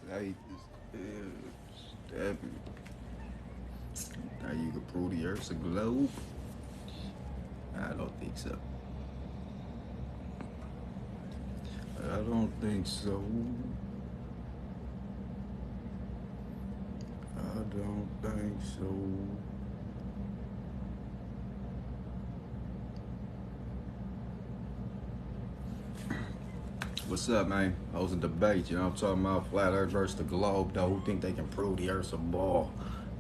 Hey, Stephen. Now you can prove the Earth's a globe? I don't think so. I don't think so. I don't think so. What's up, man? Hosting debate, you know what I'm talking about? Flat Earth versus the globe, though. Who think they can prove the Earth's a ball?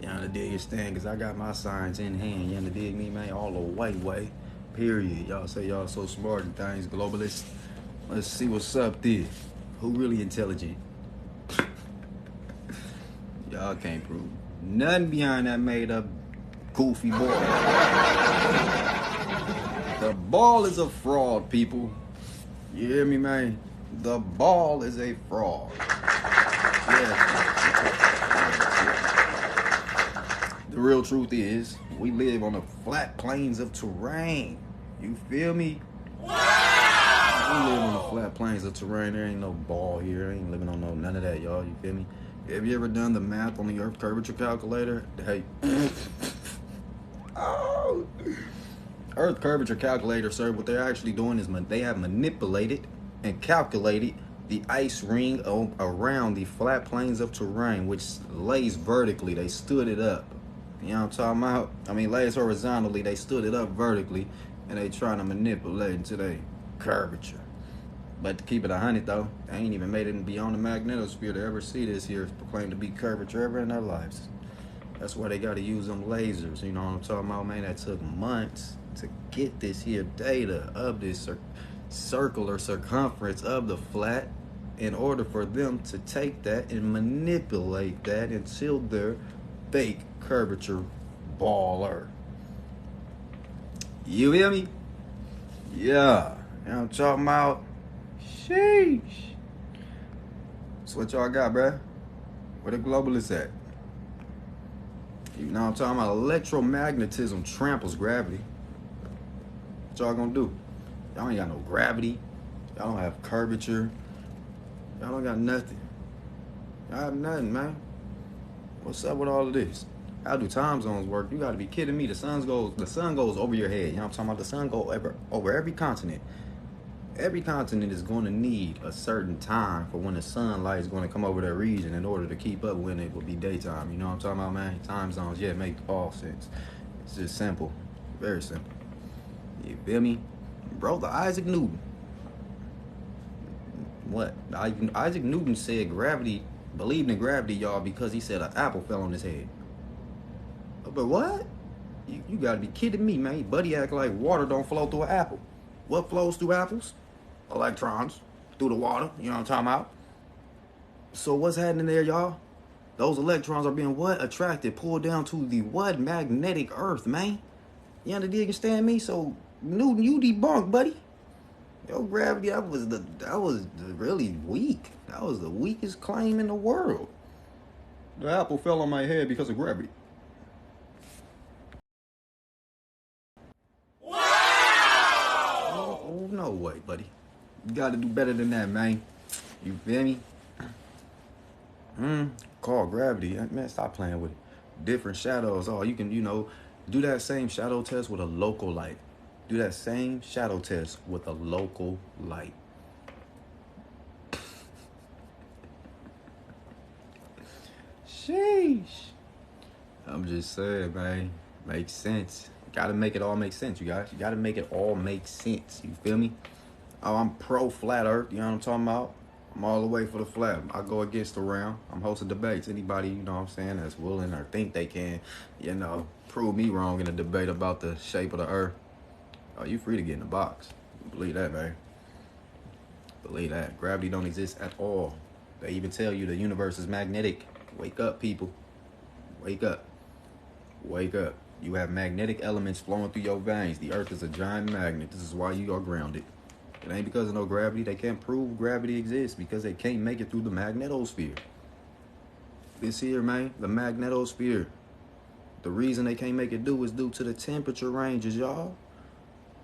You know, the dig is stand, because I got my science in hand. You know, the dig me, man, all the way. Period. Y'all say y'all so smart and things, globalists. Let's see what's up there. Who really intelligent? Y'all can't prove nothing behind that made up goofy ball. The ball is a fraud, people. You hear me, man? The ball is a fraud. Yeah. The real truth is, we live on the flat plains of terrain. You feel me? Wow! We live on the flat plains of terrain. There ain't no ball here. I ain't living on none of that, y'all. You feel me? Have you ever done the math on the Earth curvature calculator? Hey. Oh. Earth curvature calculator, sir, what they're actually doing is they have manipulated and calculated the ice ring around the flat plains of terrain, which lays vertically. They stood it up. You know what I'm talking about? I mean, lays horizontally. They stood it up vertically, and they trying to manipulate into their curvature. But to keep it 100, though, they ain't even made it beyond the magnetosphere to ever see this here proclaimed to be curvature ever in their lives. That's why they got to use them lasers. You know what I'm talking about, man? That took months to get this here data of this circular circumference of the flat in order for them to take that and manipulate that until their fake curvature baller. You hear me? Yeah. You know what I'm talking about? Sheesh. That's what y'all got, bruh. Where the globalists at? You know what I'm talking about? Electromagnetism tramples gravity. What y'all gonna do? Y'all ain't got no gravity. Y'all don't have curvature. Y'all don't got nothing. Y'all have nothing, man. What's up with all of this? How do time zones work? You gotta be kidding me. The sun goes over your head. You know what I'm talking about? The sun goes over every continent. Every continent is going to need a certain time for when the sunlight is going to come over that region in order to keep up when it will be daytime. You know what I'm talking about, man? Time zones, yeah, make all sense. It's just simple. Very simple. You feel me? Bro, the Isaac Newton. What? Isaac Newton said believed in gravity, y'all, because he said an apple fell on his head. But what? You gotta be kidding me, man. Buddy act like water don't flow through an apple. What flows through apples? Electrons through the water. You know what I'm talking about? So what's happening there, y'all? Those electrons are being what? Attracted, pulled down to the what? Magnetic earth, man. You understand me? So Newton, you debunked, buddy. Yo, gravity, that was really weak. That was the weakest claim in the world. The apple fell on my head because of gravity. Wow! Oh, no way, buddy. You gotta do better than that, man. You feel me? Call gravity. Man, stop playing with it. Different shadows. Oh, you can, do that same shadow test with a local light. Do that same shadow test with a local light. Sheesh. I'm just saying, man. Makes sense. Gotta make it all make sense, you guys. You gotta make it all make sense. You feel me? Oh, I'm pro flat earth. You know what I'm talking about? I'm all the way for the flat. I go against the round. I'm hosting debates. Anybody, you know what I'm saying, that's willing or think they can, prove me wrong in a debate about the shape of the earth. Oh, you free to get in the box. Believe that, man. Believe that. Gravity don't exist at all. They even tell you the universe is magnetic. Wake up, people. Wake up. Wake up. You have magnetic elements flowing through your veins. The earth is a giant magnet. This is why you are grounded. It ain't because of no gravity. They can't prove gravity exists because they can't make it through the magnetosphere. This here, man, the magnetosphere. The reason they can't make it is due to the temperature ranges, y'all.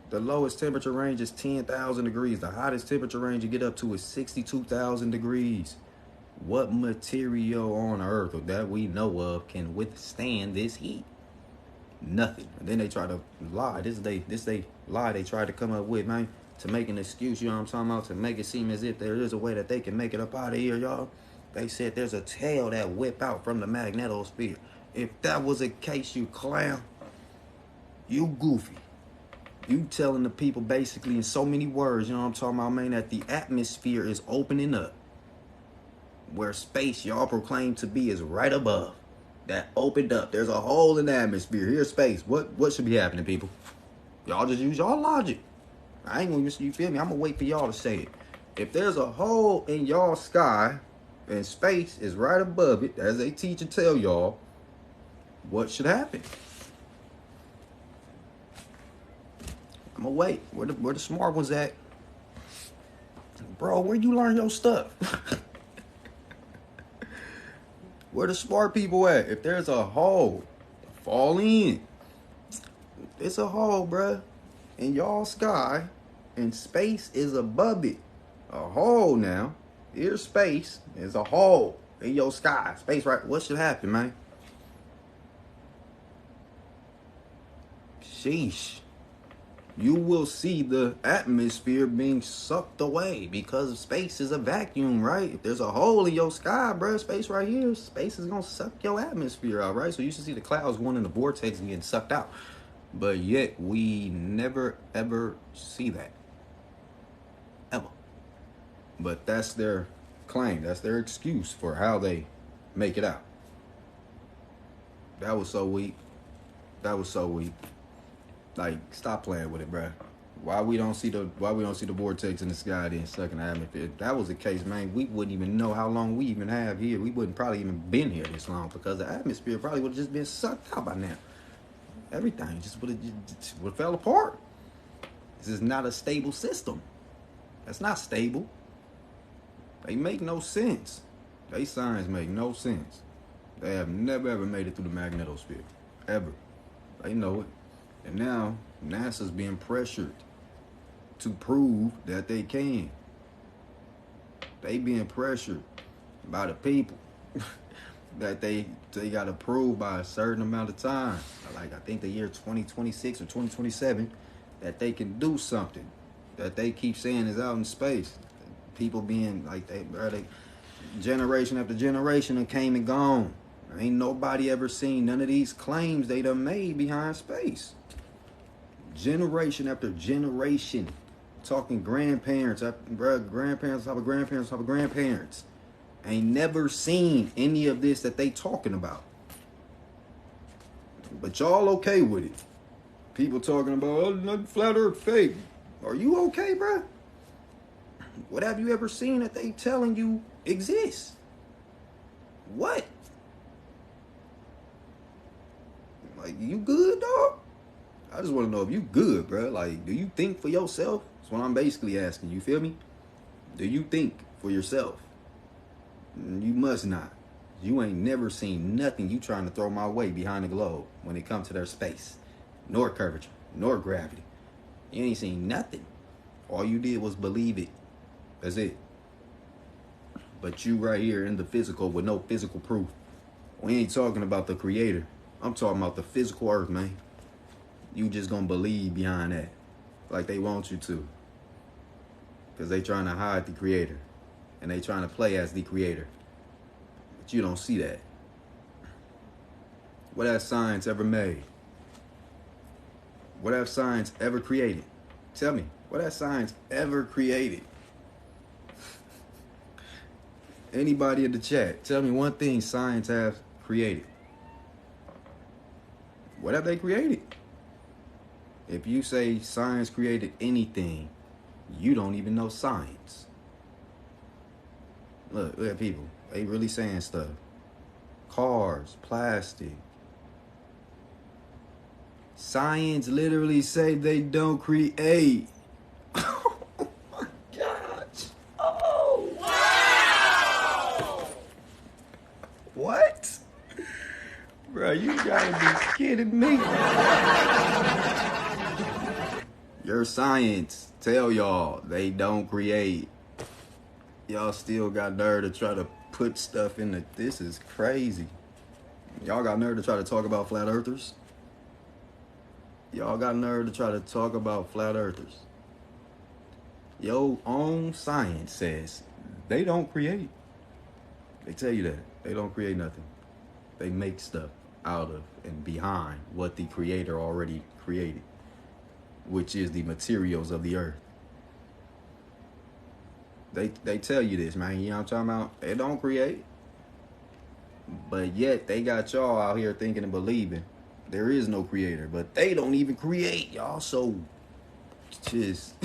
The lowest temperature range is 10,000 degrees. The hottest temperature range you get up to is 62,000 degrees. What material on earth or that we know of can withstand this heat? Nothing. And then they try to lie. This they lie they try to come up with, man, to make an excuse, you know what I'm talking about, to make it seem as if there is a way that they can make it up out of here, y'all. They said there's a tail that whip out from the magnetosphere. If that was the case, you clown, you goofy. You telling the people basically in so many words, you know what I'm talking about, man, that the atmosphere is opening up. Where space y'all proclaim to be is right above. That opened up. There's a hole in the atmosphere. Here's space. What should be happening, people? Y'all just use y'all logic. I ain't gonna, you feel me? I'm gonna wait for y'all to say it. If there's a hole in y'all sky and space is right above it, as they teach and tell y'all, what should happen? I'm gonna wait. Where the smart ones at? Bro, where you learn your stuff? Where the smart people at? If there's a hole, fall in. It's a hole, bruh. In y'all sky, and space is above it. A hole now. Here's space. There's a hole in your sky. Space, right? What should happen, man? Sheesh. You will see the atmosphere being sucked away because space is a vacuum, right? If there's a hole in your sky, bro, space right here, space is gonna suck your atmosphere out, right? So you should see the clouds going in the vortex and getting sucked out. But yet we never ever see that. Ever. But that's their claim. That's their excuse for how they make it out. That was so weak. That was so weak. Like, stop playing with it, bro. Why we don't see the vortex in the sky then sucking the atmosphere? If that was the case, man, we wouldn't even know how long we even have here. We wouldn't probably even been here this long because the atmosphere probably would have just been sucked out by now. Everything just would have fell apart. This is not a stable system. That's not stable. They make no sense. They signs make no sense. They have never ever made it through the magnetosphere. Ever. They know it. And now NASA's being pressured to prove that they can. They being pressured by the people that they got to prove by a certain amount of time. Like I think the year 2026 or 2027 that they can do something that they keep saying is out in space. People being like they generation after generation and came and gone. Ain't nobody ever seen none of these claims they done made behind space. Generation after generation. Talking grandparents, grandparents, top of grandparents, top of grandparents. Ain't never seen any of this that they talking about. But y'all okay with it. People talking about, oh, nothing flat earth fake. Are you okay, bruh? What have you ever seen that they telling you exists? What? Like, you good, dog? I just want to know if you good, bro. Like, do you think for yourself? That's what I'm basically asking. You feel me? Do you think for yourself? You must not. You ain't never seen nothing you trying to throw my way behind the globe when it comes to their space, nor curvature, nor gravity. You ain't seen nothing. All you did was believe it. That's it. But you right here in the physical with no physical proof. We ain't talking about the creator. I'm talking about the physical earth, man. You just gonna believe behind that. Like they want you to. Because they trying to hide the creator. And they trying to play as the creator. But you don't see that. What has science ever made? What have science ever created? Tell me, what has science ever created? Anybody in the chat, tell me one thing science has created. What have they created? If you say science created anything, you don't even know science. Look at people. They really saying stuff. Cars, plastic. Science literally say they don't create. Oh my gosh. Oh. Wow. What? Bro, you gotta be kidding me. Your science tell y'all they don't create. Y'all still got nerve to try to put stuff in the. This is crazy. Y'all got nerve to try to talk about flat earthers? Y'all got nerve to try to talk about flat earthers? Your own science says they don't create. They tell you that. They don't create nothing. They make stuff out of and behind what the creator already created, which is the materials of the earth. They tell you this, man. You know what I'm talking about? They don't create. But yet they got y'all out here thinking and believing there is no creator. But they don't even create. Y'all so just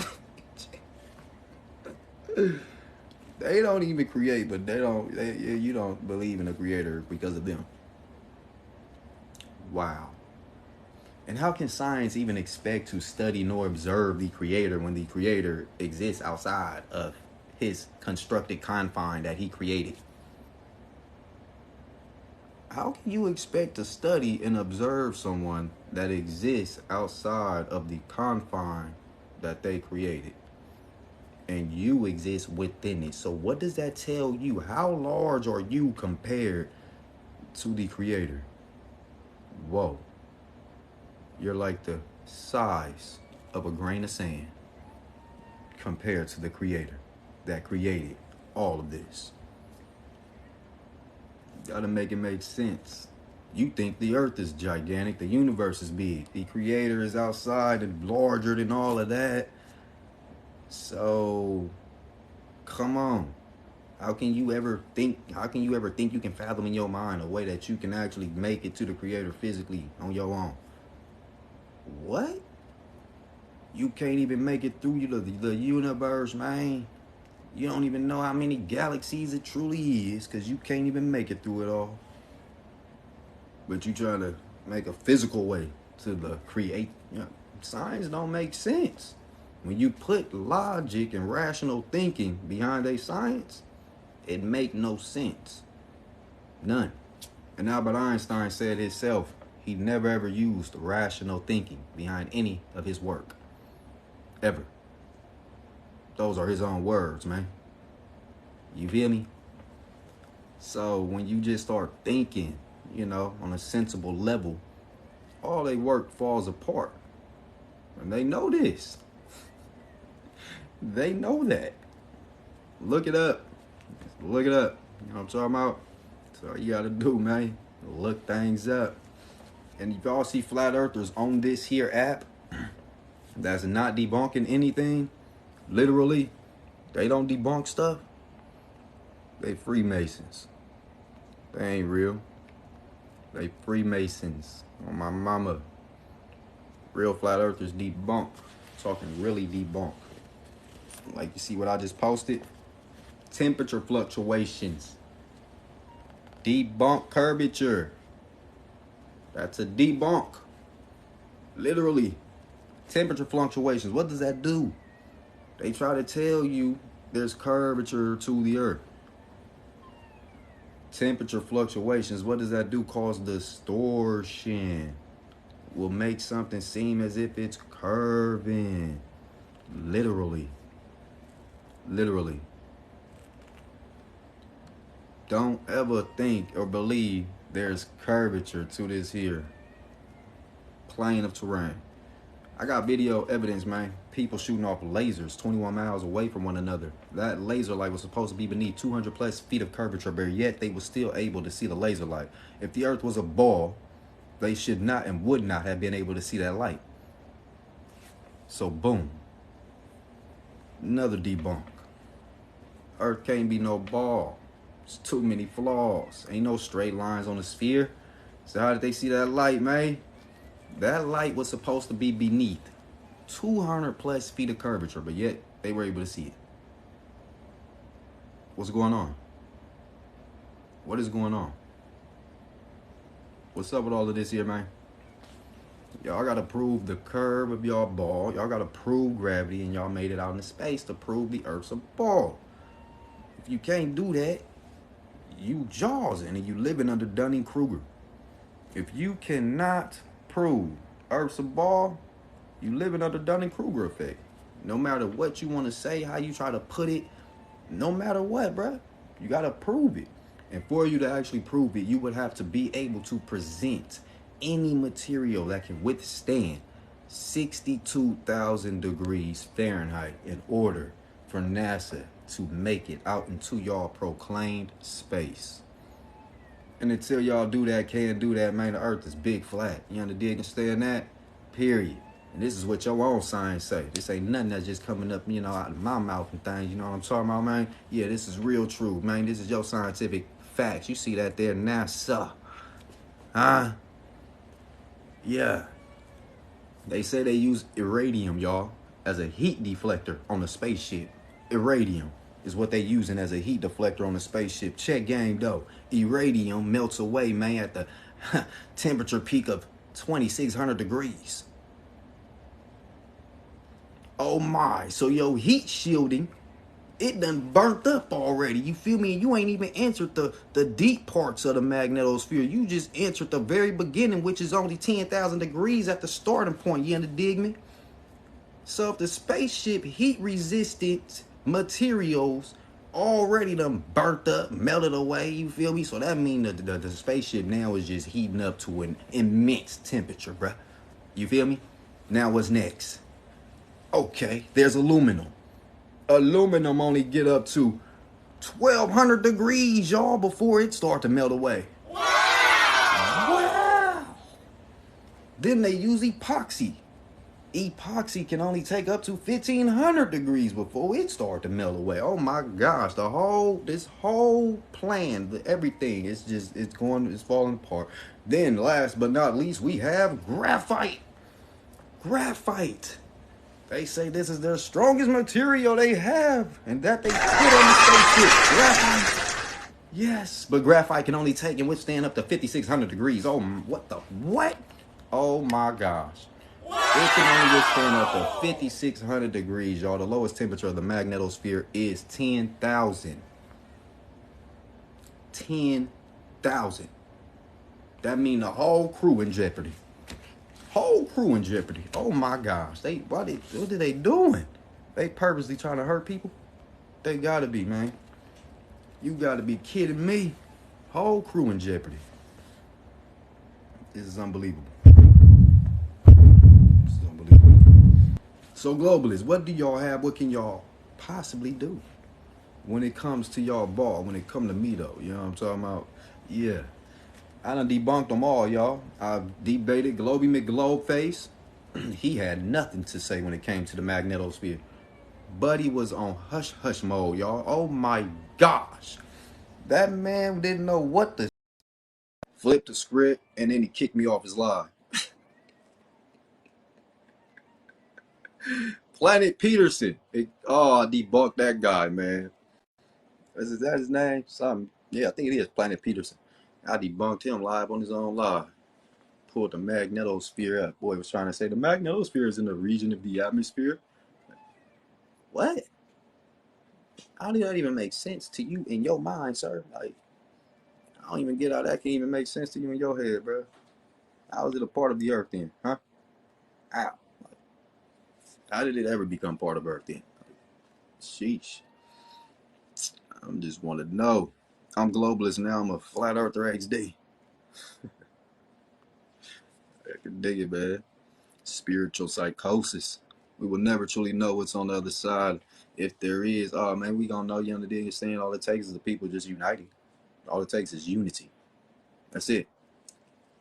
they don't even create, but you don't believe in a creator because of them. Wow. And how can science even expect to study nor observe the creator when the creator exists outside of his constructed confine that he created? How can you expect to study and observe someone that exists outside of the confine that they created? And you exist within it. So what does that tell you? How large are you compared to the creator? Whoa. You're like the size of a grain of sand compared to the creator that created all of this. You gotta make it make sense. You think the earth is gigantic, the universe is big, the creator is outside and larger than all of that. So, come on. How can you ever think you can fathom in your mind a way that you can actually make it to the creator physically on your own? What? You can't even make it through the universe, man. You don't even know how many galaxies it truly is because you can't even make it through it all. But you trying to make a physical way to the create. You know, science don't make sense. When you put logic and rational thinking behind a science, it make no sense. None. And Albert Einstein said himself, he never ever used rational thinking behind any of his work. Ever. Those are his own words, man. You feel me? So when you just start thinking, on a sensible level, all their work falls apart. And they know this. They know that. Look it up. Look it up. You know what I'm talking about? That's all you gotta do, man. Look things up. And if y'all see flat earthers on this here app that's not debunking anything, literally, they don't debunk stuff. They Freemasons. They ain't real. They Freemasons. On my mama. Real flat earthers debunk. Talking really debunk. Like you see what I just posted? Temperature fluctuations. Debunk curvature. That's a debunk. Literally. Temperature fluctuations. What does that do? They try to tell you there's curvature to the earth. Temperature fluctuations. What does that do? Cause distortion. Will make something seem as if it's curving. Literally. Literally. Don't ever think or believe there's curvature to this here plane of terrain. I got video evidence, man. People shooting off lasers 21 miles away from one another. That laser light was supposed to be beneath 200 plus feet of curvature, but yet they were still able to see the laser light. If the earth was a ball, they should not and would not have been able to see that light. So boom. Another debunk. Earth can't be no ball. There's too many flaws. Ain't no straight lines on the sphere. So how did they see that light, man? That light was supposed to be beneath 200 plus feet of curvature, but yet they were able to see it. What's going on? What is going on? What's up with all of this here, man? Y'all gotta prove the curve of y'all ball. Y'all gotta prove gravity, and y'all made it out into space to prove the Earth's a ball. If you can't do that, you jawsing and you living under Dunning-Kruger. If you cannot prove Earth's a ball, you living under Dunning-Kruger effect. No matter what you want to say, how you try to put it, no matter what, bruh, you gotta prove it. And for you to actually prove it, you would have to be able to present any material that can withstand 62,000 degrees Fahrenheit in order for NASA to make it out into y'all proclaimed space. And until y'all do that, can't do that, man, the earth is big flat. You understand that? Period. And this is what your own science say. This ain't nothing that's just coming up, out of my mouth and things. You know what I'm talking about, man? Yeah, this is real truth, man. This is your scientific facts. You see that there, NASA. Huh? Yeah. They say they use iridium, y'all, as a heat deflector on a spaceship. Iridium is what they using as a heat deflector on a spaceship. Check game though. Iridium melts away, man, at the temperature peak of 2,600 degrees. Oh my, so your heat shielding, it done burnt up already. You feel me? And you ain't even entered the deep parts of the magnetosphere. You just entered the very beginning, which is only 10,000 degrees at the starting point. You dig me? So if the spaceship heat resistant materials already done burnt up, melted away, you feel me? So that means the spaceship now is just heating up to an immense temperature, bruh. You feel me? Now what's next? Okay, there's aluminum. Aluminum only get up to 1,200 degrees, y'all, before it start to melt away. Wow. Then they use epoxy. Epoxy can only take up to 1,500 degrees before it start to melt away. Oh my gosh, this whole plan, everything, it's falling apart. Then last but not least, we have graphite. Graphite. They say this is their strongest material they have, and that they put on the spaceship. Graphite. Yes, but graphite can only take and withstand up to 5,600 degrees. Oh, what? Oh my gosh. It can only withstand up to 5,600 degrees, y'all. The lowest temperature of the magnetosphere is 10,000. 10,000. That means the whole crew in jeopardy. Whole crew in jeopardy. Oh my gosh. What are they doing? They purposely trying to hurt people? They gotta be, man. You gotta be kidding me. Whole crew in jeopardy. This is unbelievable. So globalists, what do y'all have? What can y'all possibly do when it comes to y'all ball? When it come to me though, you know what I'm talking about? Yeah, I done debunked them all, y'all. I debated Globey McGlobeface. He had nothing to say when it came to the magnetosphere. Buddy was on hush hush mode, y'all. Oh my gosh, that man didn't know what to. Flipped the script and then he kicked me off his live. Planet Peterson. I debunked that guy, man. Is that his name? Something. Yeah, I think it is Planet Peterson. I debunked him live on his own live. Pulled the magnetosphere up. Boy was trying to say the magnetosphere is in the region of the atmosphere. What? How did that even make sense to you in your mind, sir? Like, I don't even get how that can even make sense to you in your head, bro. How is it a part of the earth then? Huh? How? How did it ever become part of earth then? Sheesh. I just want to know. I'm globalist now. I'm a flat earther XD. I can dig it, man. Spiritual psychosis. We will never truly know what's on the other side. If there is, oh man, we gonna know. You understand? All it takes is the people just uniting. All it takes is unity. That's it.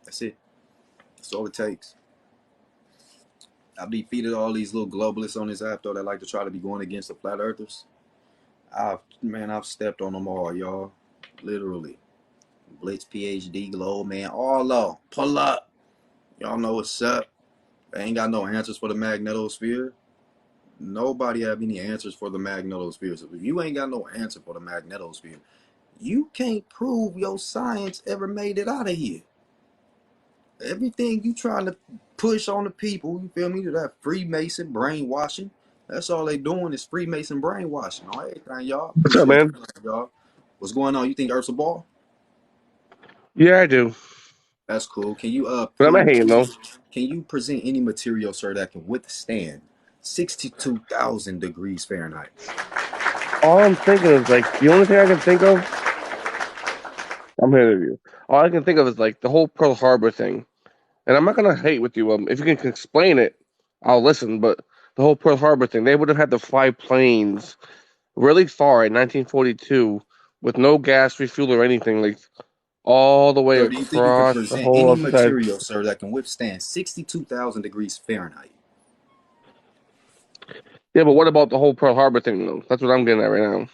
That's it. That's all it takes. I've defeated all these little globalists on this app though that like to try to be going against the flat earthers. I've stepped on them all, y'all. Literally. Blitz, PhD, Globe, man, all of pull up. Y'all know what's up. They ain't got no answers for the magnetosphere. Nobody have any answers for the magnetosphere. So if you ain't got no answer for the magnetosphere, you can't prove your science ever made it out of here. Everything you trying to push on the people, you feel me, to that Freemason brainwashing, that's all they doing is Freemason brainwashing on everything, y'all. What's up, man? Y'all. What's going on? You think Earth's a ball? Yeah, I do. That's cool. Can you But I'm not hating though. can you present any material, sir, that can withstand 62,000 degrees Fahrenheit? All I'm thinking is like the only thing I can think of I'm here with you. All I can think of is like the whole Pearl Harbor thing, and I'm not gonna hate with you. If you can explain it, I'll listen. But the whole Pearl Harbor thing, they would have had to fly planes really far in 1942 with no gas refuel or anything, like all the way Sir, do you think you could across the present whole any other side. material, sir, that can withstand 62,000 degrees Fahrenheit? Yeah, but what about the whole Pearl Harbor thing, though? That's what I'm getting at right now.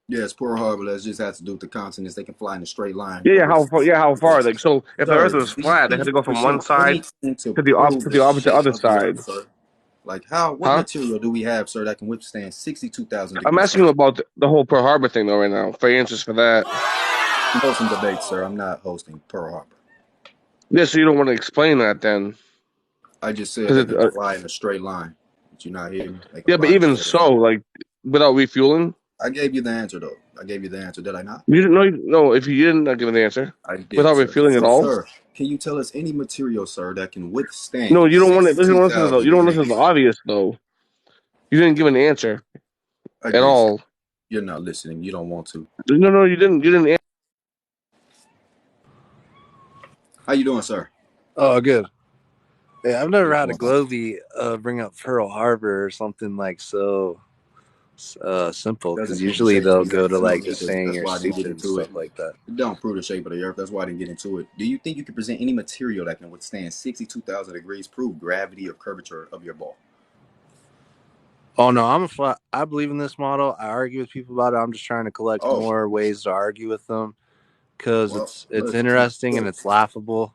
Yes, Pearl Harbor, that just has to do with the continents. They can fly in a straight line Yeah, yeah, over. how far? Yeah, how far? Like, so if the Earth Sir, was do you flat, they think had you to go could from one present side anything to to the prove the opposite shape other of the side, Earth, sir? Like how? What huh? material do we have, sir, that can withstand 62,000 I'm degrees asking you Fahrenheit? about the whole Pearl Harbor thing, though, right now, for answers for that. I'm hosting debates, sir. I'm not hosting Pearl Harbor. Yeah, so you don't want to explain that then, I just said because they it, can fly in a straight line. Did you not hear me? They can yeah, but fly in a even straight line. so, like without refueling, I gave you the answer, though. I gave you the answer, did I not? you didn't know. No, if you didn't give an answer I did, without sir. refueling at So, all, sir, can you tell us any material, sir, that can no, withstand you don't want to listen. Listen to the. 62,000 You don't listen to the degrees? obvious though. You didn't give an answer I at did, sir. all. You're not listening. You don't want to. No, no, you didn't. You didn't. How you doing, sir? Oh, good. Yeah, I've never What's had a going on? Globey bring up Pearl Harbor or something like so simple, because Doesn't prove the usually shape of they'll the go earth. to You don't like need just to. saying That's you're why I didn't get stupid and into it. stuff like that. It don't prove the shape of the earth. That's why I didn't get into it. Do you think you can present any material that can withstand 62,000 degrees, prove gravity or curvature of your ball? Oh no, I believe in this model. I argue with people about it. I'm just trying to collect Oh, more ways to argue with them because well, it's let's keep interesting and going. it's laughable.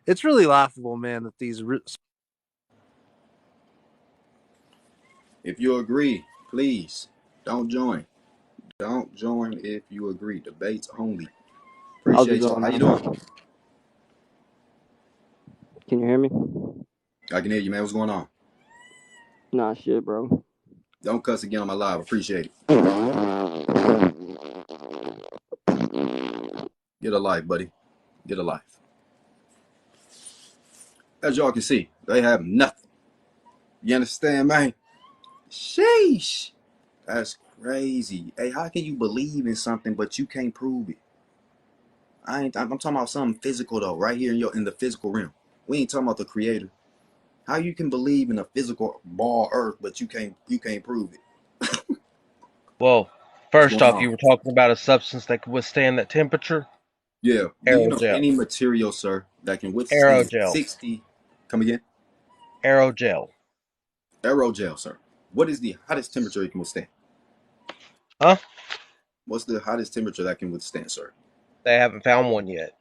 It's really laughable, man, that these If you agree, please don't join. Don't join if you agree. Debates only. How's it Appreciate y'all. going, How you doing? man? Can you hear me? I can hear you, man. What's going on? Nah, shit, bro. Don't cuss again on my live. Appreciate it. Get a life, buddy. Get a life. As y'all can see, they have nothing. You understand, man? Sheesh. That's crazy. Hey, how can you believe in something but you can't prove it? I'm talking about something physical though, right here in the physical realm. We ain't talking about the creator. How you can believe in a physical ball earth but you can't prove it? Well, What's first going off, on? you were talking about a substance that could withstand that temperature. Yeah. Do you know Aerogel. any material, sir, that can withstand Aerogel. 60? Come again? Aerogel. Aerogel, sir. What is the hottest temperature it can withstand? Huh? What's the hottest temperature that can withstand, sir? They haven't found one yet.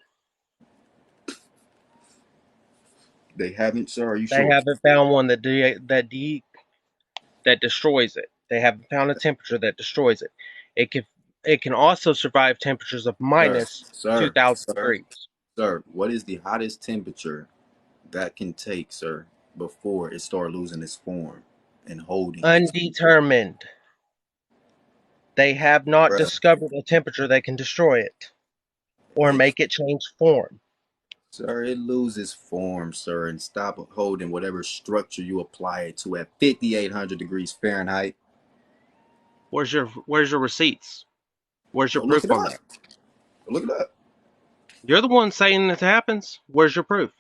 They haven't, sir. Are you They sure? haven't found one that destroys it. They haven't found a temperature that destroys it. It can it can also survive temperatures of Sir, minus sir, 2,000 sir, degrees. sir. What is the hottest temperature that can take, sir, before it start losing its form and holding its, Undetermined. They have not bruh? discovered a temperature that can destroy it or It, make it change form. sir, it loses form, sir, and stop holding whatever structure you apply it to at 5,800 degrees Fahrenheit. Where's your receipts? Where's your Go look proof it on up. that? Go look it up. You're the one saying it happens. Where's your proof?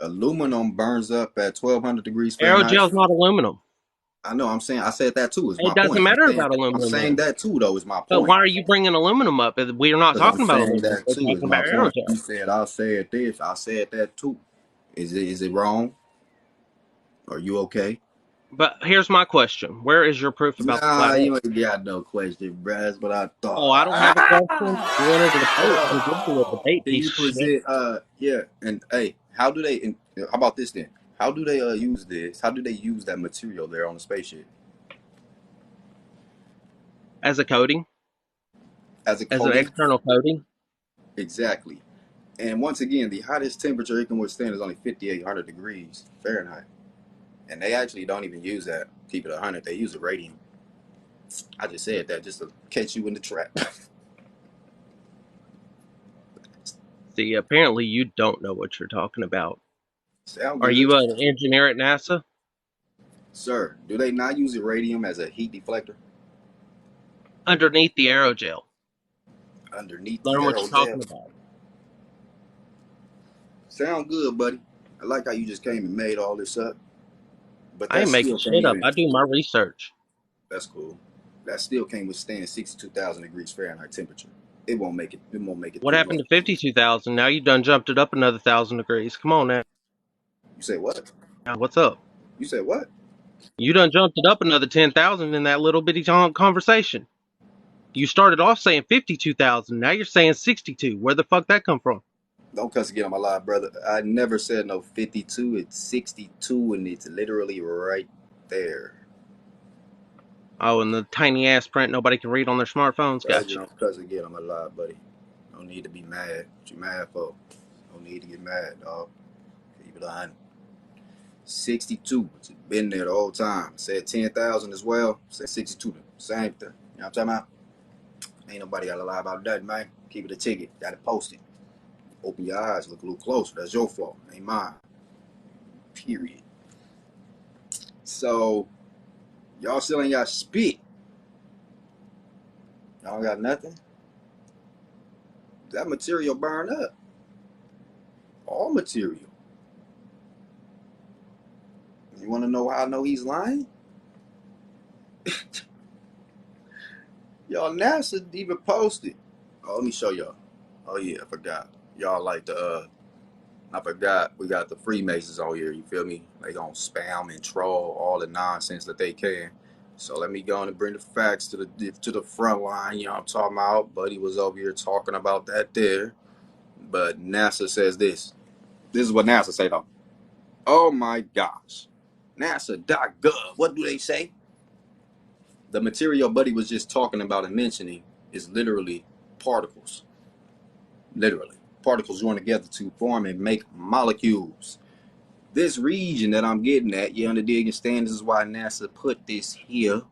Aluminum burns up at 1,200 degrees Fahrenheit. Aerogel's not aluminum. I know. I'm saying. I said that too. Is my It point. doesn't I'm matter saying. about I'm aluminum saying then. that too, though. Is my But point. why are you bringing aluminum up? We're not Because I'm talking about saying aluminum. that We're too. Is talking my about point. aerogel. You said I said this. I said that too. Is it wrong? Are you okay? But here's my question: where is your proof about the Nah, flat you Earth? ain't got no question, bruh. That's what I Oh, I thought. don't have a question. You wanted a debate? Bruh, I'm good to a debate, can piece you of shit. present? Yeah. And hey, how do they? How about this then? How do they use this? How do they use that material there on the spaceship As a coating, as a as an coating? external coating. Exactly. And once again, the hottest temperature it can withstand is only 5,800 degrees Fahrenheit. And they actually don't even use that. Keep it 100. They use radium. I just said that just to catch you in the trap. See, apparently you don't know what you're talking about. Sound Are good, you an engineer at NASA? sir? Do they not use radium as a heat deflector Underneath the aerogel. underneath the Learn what you're aerogel? talking about. Sound good, buddy. I like how you just came and made all this up. But I that ain't making still can't shit up. even. I do my research. That's cool. That still can't withstand 62,000 degrees Fahrenheit temperature. It won't make it. It won't make it What through happened no. to 52,000? Now you done jumped it up another 1,000 degrees. Come on now. You say what? Now what's up? You say what? You done jumped it up another 10,000 in that little bitty conversation. You started off saying 52,000. Now you're saying 62. Where the fuck that come from? Don't cuss again on my live, brother. I never said no 52. It's 62, and it's literally right there. Oh, and the tiny ass print nobody can read on their smartphones. Glad you Gotcha. don't cuss again on my live, buddy. No need to be mad. What you mad for? No need to get mad, dog. Keep it on. 62. It's been there the whole time. Said 10,000 as well. Said 62. Same thing. You know what I'm talking about? Ain't nobody got to lie about that, man. Keep it a ticket. Got to post it. Open your eyes. Look a little closer. That's your fault. Ain't mine. Period. So, y'all still ain't got spit. Y'all got nothing? That material burn up. All material. You want to know how I know he's lying? Y'all, NASA even posted. Oh, let me show y'all. Oh, yeah, I forgot. Y'all like the, I forgot we got the Freemasons on here, you feel me? They gonna spam and troll all the nonsense that they can. So let me go on and bring the facts to the front line. You know what I'm talking about? Buddy was over here talking about that there. But NASA says this. This is what NASA say though. Oh my gosh. NASA.gov. What do they say? The material Buddy was just talking about and mentioning is literally particles. Literally. Particles join together to form and make molecules. This region that I'm getting at, you understand, this is why NASA put this here.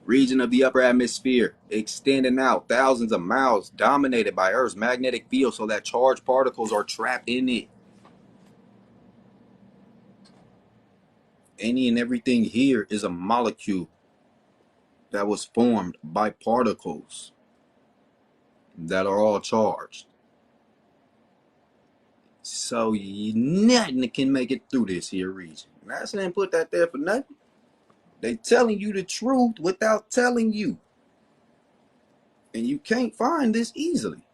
Region of the upper atmosphere, extending out thousands of miles, dominated by Earth's magnetic field so that charged particles are trapped in it. Any and everything here is a molecule that was formed by particles that are all charged. So nothing can make it through this here region. NASA didn't put that there for nothing. They telling you the truth without telling you. And you can't find this easily.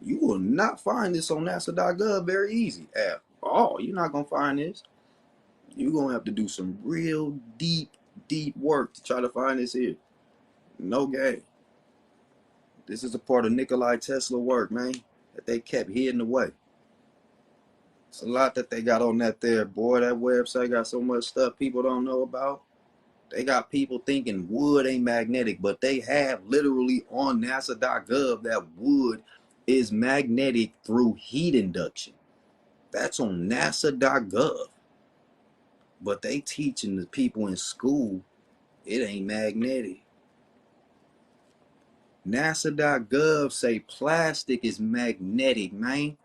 You will not find this on NASA.gov very easy at all. You're not going to find this. You're going to have to do some real deep work to try to find this here. No game. This is a part of Nikola Tesla work, man, that they kept hidden away. It's a lot that they got on that there. Boy, that website got so much stuff people don't know about. They got people thinking wood ain't magnetic, but they have literally on NASA.gov that wood is magnetic through heat induction. That's on NASA.gov. But they teaching the people in school it ain't magnetic. NASA.gov say plastic is magnetic, man,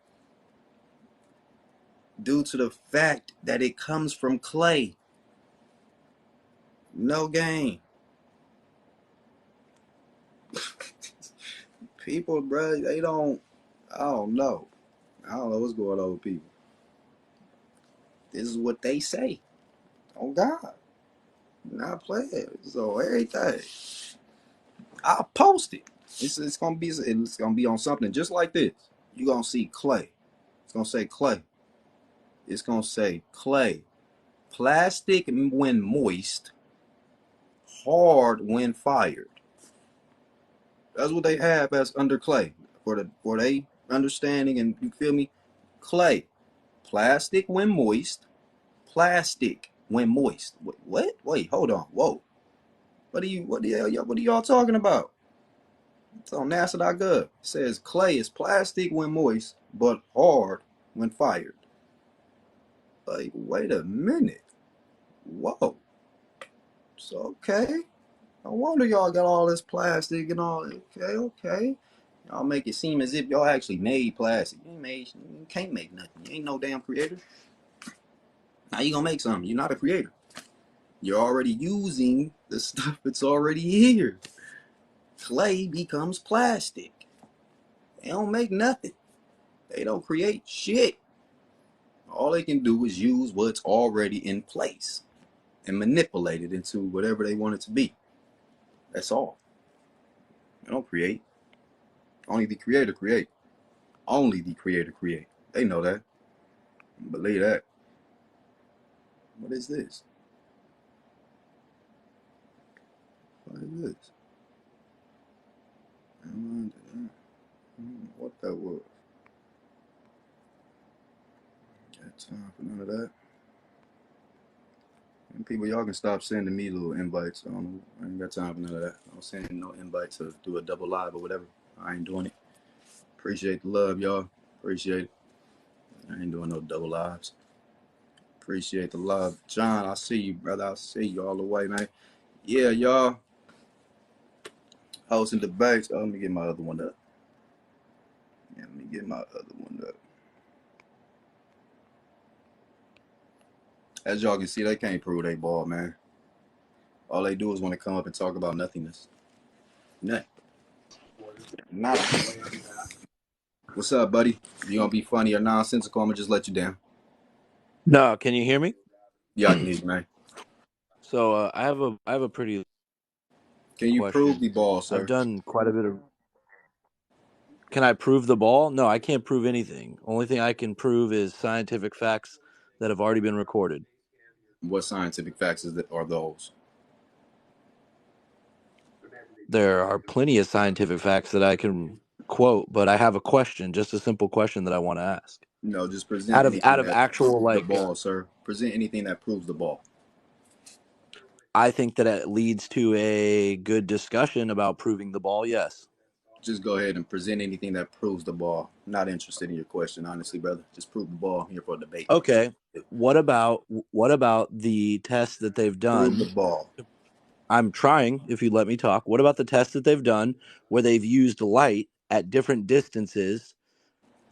due to the fact that it comes from clay. No game. People, bro, they don't, I don't know. I don't know what's going on with people. This is what they say. Oh God. Not playing. So everything. I'll post it. It's gonna be on something just like this. You're gonna see clay. It's gonna say clay. It's gonna say clay. Plastic when moist, hard when fired. That's what they have as under clay. For they understanding, and you feel me? Clay. Plastic when moist. Plastic when moist. What? Wait, hold on. Whoa. What are y'all talking about? It's on NASA.gov. It says clay is plastic when moist, but hard when fired. Like, wait a minute. Whoa. So, okay. No wonder y'all got all this plastic and all. Okay. Y'all make it seem as if y'all actually made plastic. You can't make nothing. You ain't no damn creator. How you gonna make something? You're not a creator. You're already using the stuff that's already here. Clay becomes plastic. They don't make nothing. They don't create shit. All they can do is use what's already in place and manipulate it into whatever they want it to be. That's all. They don't create. Only the creator create. Only the creator create. They know that. Believe that. What is this? What is this? I don't know what that was. Got time for none of that. And people, y'all can stop sending me little invites. I don't know. I ain't got time for none of that. I don't send no invites to do a double live or whatever. I ain't doing it. Appreciate the love, y'all. Appreciate it. I ain't doing no double lives. Appreciate the love. John, I see you, brother. I see you all the way, man. Yeah, y'all. Hosting debates. Oh, let me get my other one up. Yeah, let me get my other one up. As y'all can see, they can't prove they ball, man. All they do is want to come up and talk about nothingness. Nothing. Nothing. What's up, buddy? You gonna be funny or nonsensical? I'm gonna just let you down. No, can you hear me? Yeah, I can hear you, man. So I have a pretty Can you prove question. the ball, I've sir? done quite a bit of. Can I prove the ball? No, I can't prove anything. Only thing I can prove is scientific facts that have already been recorded. What scientific facts are those? There are plenty of scientific facts that I can quote, but I have a question, just a simple question that I want to ask. No, just present Out anything of that actual proves the like, ball, sir. Present anything that proves the ball. I think that it leads to a good discussion about proving the ball. Yes. Just go ahead and present anything that proves the ball. I'm not interested in your question, honestly, brother. Just prove the ball. I'm here for a debate. Okay. What about the test that they've Prove the done? ball. I'm trying, if you let me talk. What about the test that they've done where they've used light at different distances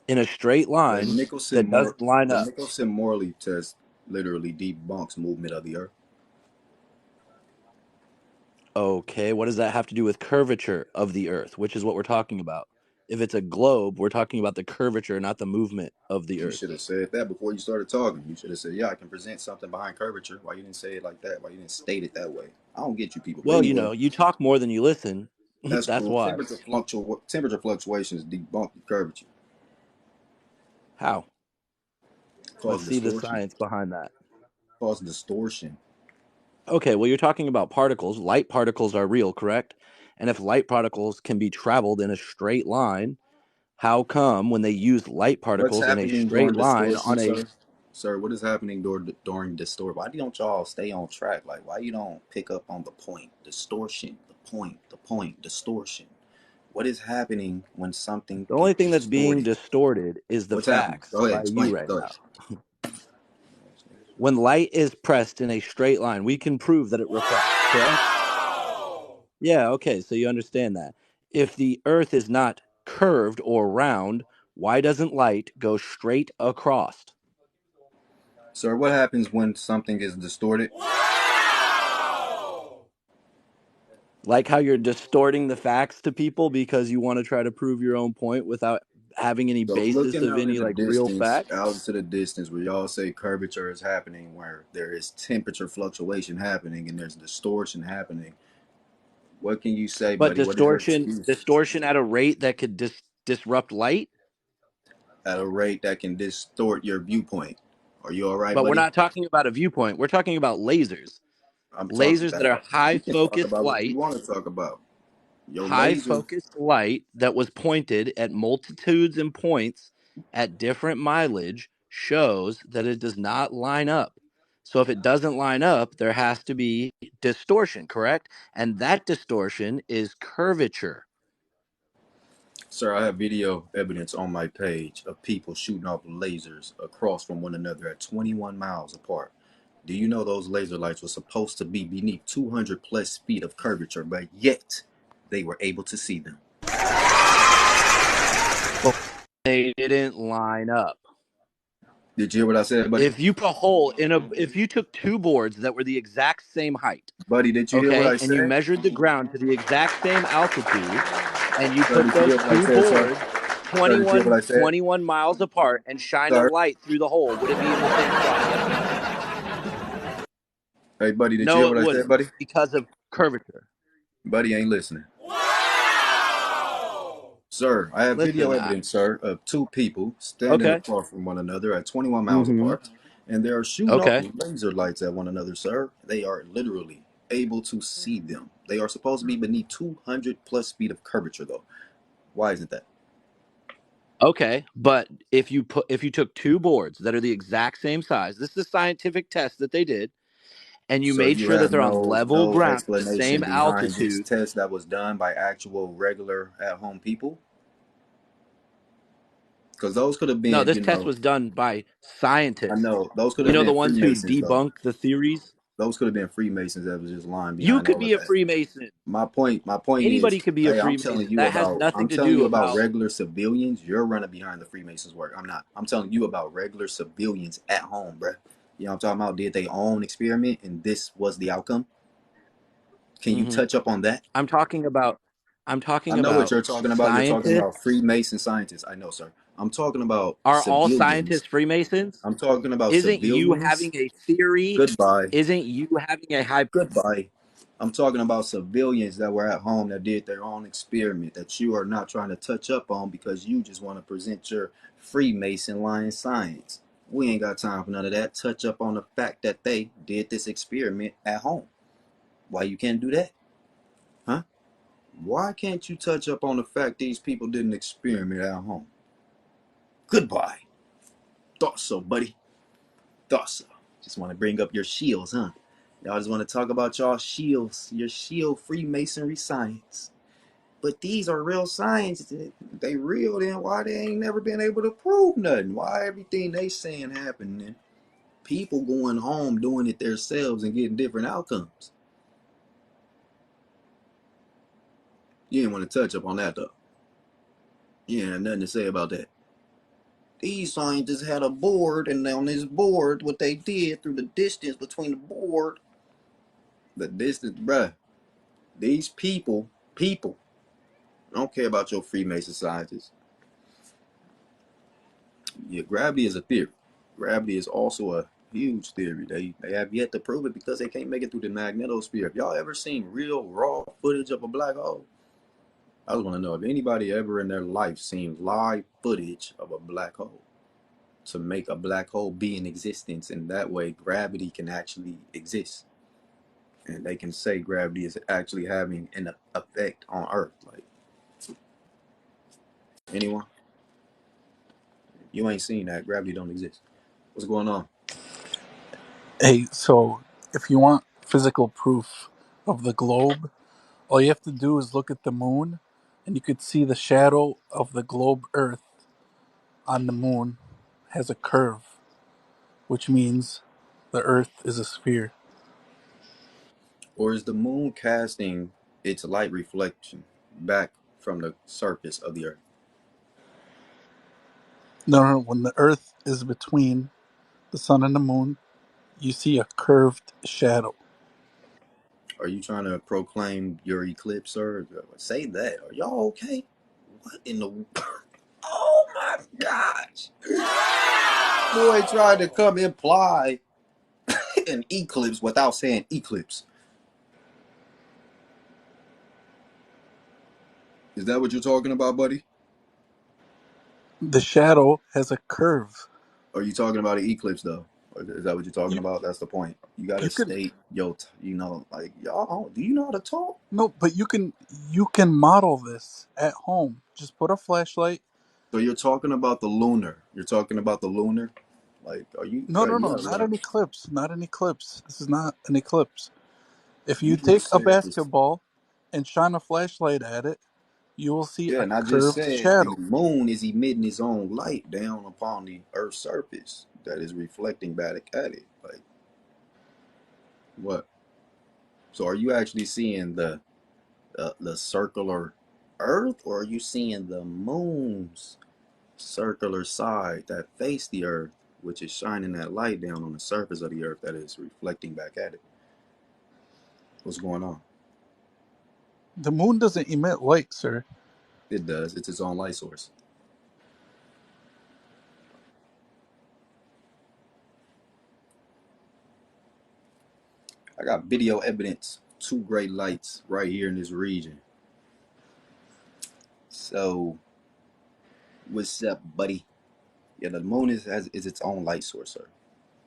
in a straight line that doesn't line The up? Nicholson-Morley test literally debunks movement of the earth. Okay, what does that have to do with curvature of the earth, which is what we're talking about? If it's a globe, we're talking about the curvature, not the movement of the You earth. should have said that before you started talking. You should have said, yeah, I can present something behind curvature. Why you didn't say it like that? Why you didn't state it that way? I don't get you people. But Well, anyway, you talk more than you listen. that's That's cool. why. Temperature fluctuations debunk the curvature. How? Cause Let's see the distortion. science behind that. Cause distortion. Okay, well, you're talking about particles. Light particles are real, correct? And if light particles can be traveled in a straight line, how come when they use light What's particles in a happening straight during line distortion, on a... sir? Sir, what is happening during distortion? Why don't y'all stay on track? Like, why you don't pick up on the point? Distortion, the point, distortion. What is happening when something The only gets thing that's being distorted? distorted is the What's happening? facts Go ahead, by you explain it. right Go ahead. now. When light is pressed in a straight line, we can prove that it refracts, correct? Yeah, okay, so you understand that. If the earth is not curved or round, why doesn't light go straight across? Sir, what happens when something is distorted? Like how you're distorting the facts to people because you want to try to prove your own point without having any So basis looking of any like real facts. out into the distance where y'all say curvature is happening, where there is temperature fluctuation happening and there's distortion happening, what can you say, But buddy? What is your excuse? distortion at a rate that could disrupt light. At a rate that can distort your viewpoint. Are you all right, But we're buddy? not talking about a viewpoint. We're talking about lasers. I'm talking Lasers that are about. high You can talk focused about what you light, want to talk about. Your high laser. focused light that was pointed at multitudes and points at different mileage shows that it does not line up. So if it doesn't line up, there has to be distortion, correct? And that distortion is curvature. Sir, I have video evidence on my page of people shooting off lasers across from one another at 21 miles apart. Do you know those laser lights were supposed to be beneath 200 plus feet of curvature, but yet they were able to see them? But they didn't line up. Did you hear what I said, buddy? If you put a hole in a if you took two boards that were the exact same height, Buddy, did you hear what okay, I and you said? measured the ground to the exact same altitude, and you Sir, put did you those hear what I two said, sir? boards Sir, did you hear what I said? 21 miles apart and shine a Sir. light through the hole, would it be in the same spot? Yes or no? Hey, buddy, did you No, hear it what I said, wouldn't buddy? because of curvature. Buddy ain't listening. Sir, I have video Listen, evidence, sir, of two people standing okay, apart from one another at 21 miles Mm-hmm. apart, and they are shooting off okay, laser lights at one another, sir. They are literally able to see them. They are supposed to be beneath 200 plus feet of curvature, though. Why isn't that? okay. But if you took two boards that are the exact same size, this is a scientific test that they did, and you So made you sure that have they're on level no ground at the explanation same behind this altitude. test that was done by actual regular at-home people? Because those could have No, been, this test was done by I scientists. know those could You have know, the been ones who Freemasons, though. debunk the theories. Those could have been Freemasons that was just lying You behind could all of be a that. Freemason. My point is, Anybody could be a hey, I'm telling Freemason. you That has about nothing I'm to telling do you about about. regular civilians. You're running behind the Freemasons work. I'm not. I'm telling you about regular civilians at home, bruh. You know what I'm talking about? Did they own experiment and this was the outcome? Can you hmm touch up on that? I'm talking about. I'm I talking know what about you're talking about. You're talking scientists. about Freemason scientists. I know, sir. I'm talking about Are all civilians. scientists Freemasons? I'm talking about Isn't you civilians. having a theory? Goodbye. Isn't you having a high? Goodbye. I'm talking about civilians that were at home that did their own experiment that you are not trying to touch up on because you just want to present your Freemason lying science. We ain't got time for none of that. Touch up on the fact that they did this experiment at home. Why you can't do that? Huh? Why can't you touch up on the fact these people did an experiment at home? Goodbye. Thought so, buddy. Thought so. Just want to bring up your shields, huh? Y'all just want to talk about y'all shields, your shield Freemasonry science. But these are real science. They real, then why they ain't never been able to prove nothing? Why everything they saying happening? People going home doing it themselves and getting different outcomes. You didn't want to touch up on that though. You didn't have nothing to say about that. These scientists had a board, and on this board, what they did through the distance between the board, the distance, bruh. These people, I don't care about your Freemason scientists. Yeah, gravity is a theory. Gravity is also a huge theory. They have yet to prove it because they can't make it through the magnetosphere. If y'all ever seen real raw footage of a black hole, I just want to know if anybody ever in their life seen live footage of a black hole to make a black hole be in existence, and that way gravity can actually exist, and they can say gravity is actually having an effect on Earth. Like anyone, you ain't seen that gravity don't exist. What's going on? Hey, so if you want physical proof of the globe, all you have to do is look at the moon, and you could see the shadow of the globe Earth on the moon has a curve, which means the Earth is a sphere. Or is the moon casting its light reflection back from the surface of the Earth? No, no, when the Earth is between the sun and the moon, you see a curved shadow. Are you trying to proclaim your eclipse, sir? Say that. Are y'all okay? What in the? Oh my gosh! Boy tried to come imply an eclipse without saying eclipse. Is that what you're talking about, buddy? The shadow has a curve. Or are you talking about an eclipse though? Or is that what you're talking You, about? That's the point. You gotta you can state yo, like y'all. Do you know how to talk? no, but you can model this at home. Just put a flashlight. So you're talking about the lunar. You're talking about the lunar. Like, are you, No, bro? no, You no, gotta not learn. an eclipse. Not an eclipse. This is not an eclipse. If you You take just a said this. basketball and shine a flashlight at it, you will see Yeah, a and I just curved said the shadow. moon is emitting its own light down upon the Earth's surface that is reflecting back at it. Like what? So are you actually seeing the circular Earth, or are you seeing the moon's circular side that face the Earth, which is shining that light down on the surface of the Earth that is reflecting back at it? What's going on? The moon doesn't emit light, sir. It does. It's its own light source. I got video evidence. 2 great lights right here in this region. So, what's up, buddy? Yeah, the moon is its own light source, sir.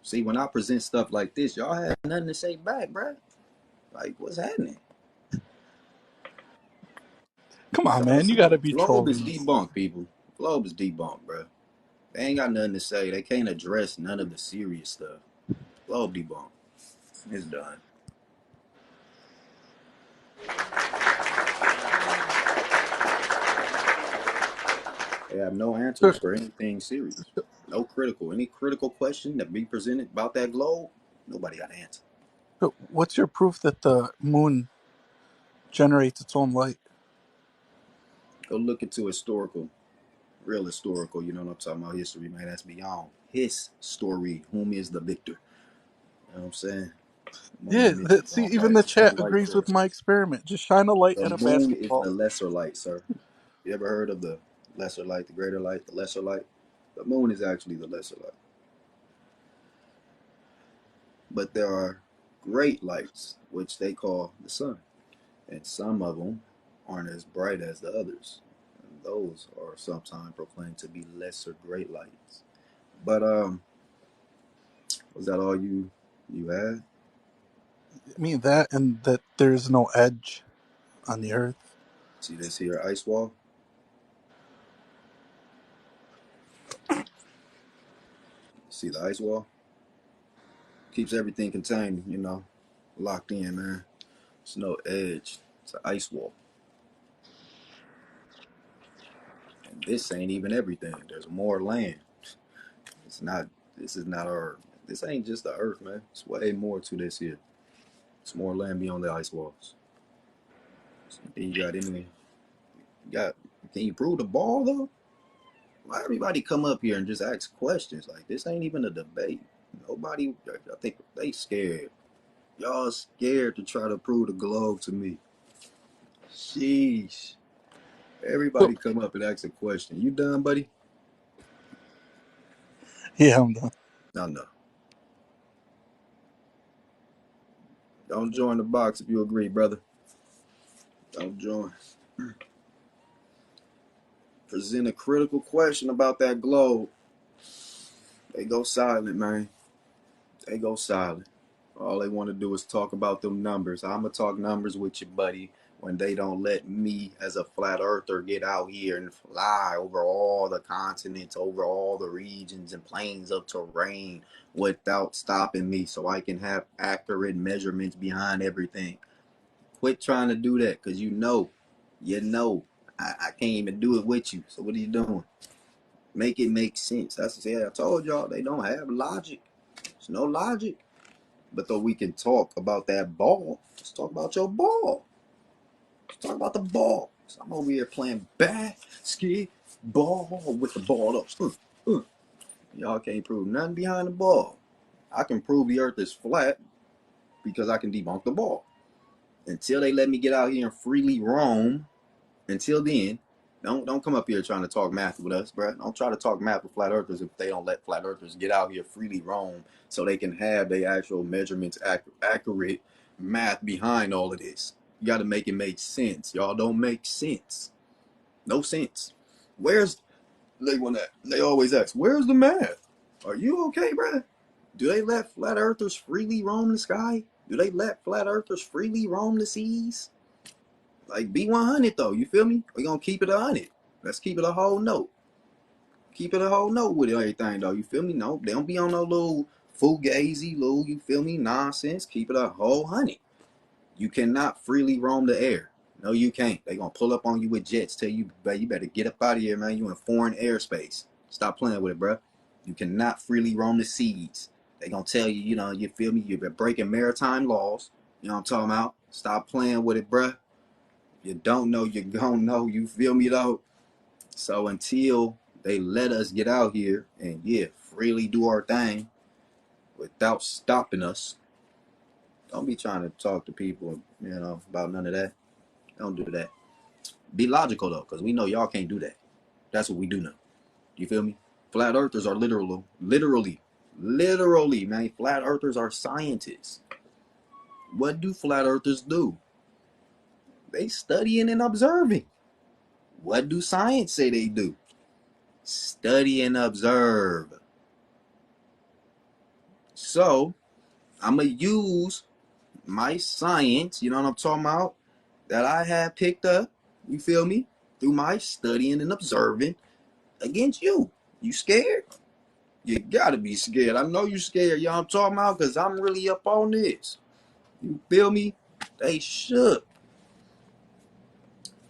See, when I present stuff like this, y'all have nothing to say back, bruh. Like, what's happening? Come on, Y'all man. You see, gotta be globe is trolling. debunked, people. Globe is debunked, bruh. They ain't got nothing to say. They can't address none of the serious stuff. Globe debunked. It's done. They have no answers So, for anything serious. No critical. Any critical question that be presented about that globe, nobody got an answer. so what's your proof that the moon generates its own light? Go look into historical, real historical, you know what I'm talking about, history, man. That's beyond his story. Whom is the victor? You know what I'm saying? Yeah, Moon is its see, own even light, the own chat light agrees with source. my experiment. Just shine a light The at a moon is the basketball. lesser light, sir. You ever heard of the lesser light, the greater light, the lesser light? The moon is actually the lesser light. But there are great lights, which they call the sun. And some of them aren't as bright as the others. And those are sometimes proclaimed to be lesser great lights. But was that all you had? I mean that, and that there's no edge on the earth. See this here ice wall? See the ice wall? Keeps everything contained, locked in, man. There's no edge. It's an ice wall. And this ain't even everything. There's more land. It's not. This is not our. This ain't just the earth, man. It's way more to this here. It's more land beyond the ice walls. So then you got any? You got? Can you prove the ball though? Why everybody come up here and just ask questions? Like this ain't even a debate. Nobody. I think they scared. Y'all scared to try to prove the globe to me. Sheesh. So, Everybody come up and ask a question. You done, buddy? yeah, I'm done. No, no. Don't join the box if you agree, brother. Don't join. Present a critical question about that globe. They go silent, man. They go silent. All they want to do is talk about them numbers. I'm going to talk numbers with you, buddy, when they don't let me, as a flat earther, get out here and fly over all the continents, over all the regions and planes of terrain without stopping me so I can have accurate measurements behind everything. Quit trying to do that because I can't even do it with you. So what are you doing? Make it make sense. That's what I told y'all. They don't have logic. There's no logic. But though we can talk about that ball, let's talk about your ball. Let's talk about the ball. So I'm over here playing basketball with the ball up. Y'all can't prove nothing behind the ball. I can prove the earth is flat because I can debunk the ball. Until they let me get out here and freely roam, until then, don't come up here trying to talk math with us, bro. Don't try to talk math with flat earthers if they don't let flat earthers get out here freely roam so they can have their actual measurements accurate math behind all of this. You got to make it make sense. Y'all don't make sense. No sense. Where's they always ask, where's the math? Are you okay, bro? Do they let flat earthers freely roam the sky? Do they let flat earthers freely roam the seas? Like, be 100 though, you feel me? We gonna keep it 100. Let's keep it a whole note. Keep it a whole note with everything though, you feel me? No, they don't be on no little fugazi, little, you feel me, nonsense. Keep it a whole 100. You cannot freely roam the air. No, you can't. They gonna pull up on you with jets, tell you, you better get up out of here, man. You in foreign airspace. Stop playing with it, bro. You cannot freely roam the seas. They gonna tell you, you feel me? You've been breaking maritime laws. You know what I'm talking about? Stop playing with it, bruh. You don't know, you gon' know. You feel me though? So until they let us get out here and freely do our thing without stopping us, don't be trying to talk to people, about none of that. Don't do that. Be logical though, because we know y'all can't do that. That's what we do know. You feel me? Flat earthers are literally, man. Flat earthers are scientists. What do flat earthers do? They studying and observing. What do science say they do? Study and observe. So I'm gonna use my science, you know what I'm talking about, that I have picked up, you feel me, through my studying and observing against you. You scared? You gotta be scared. I know you scared, y'all. I'm talking about, because I'm really up on this. You feel me? They shook.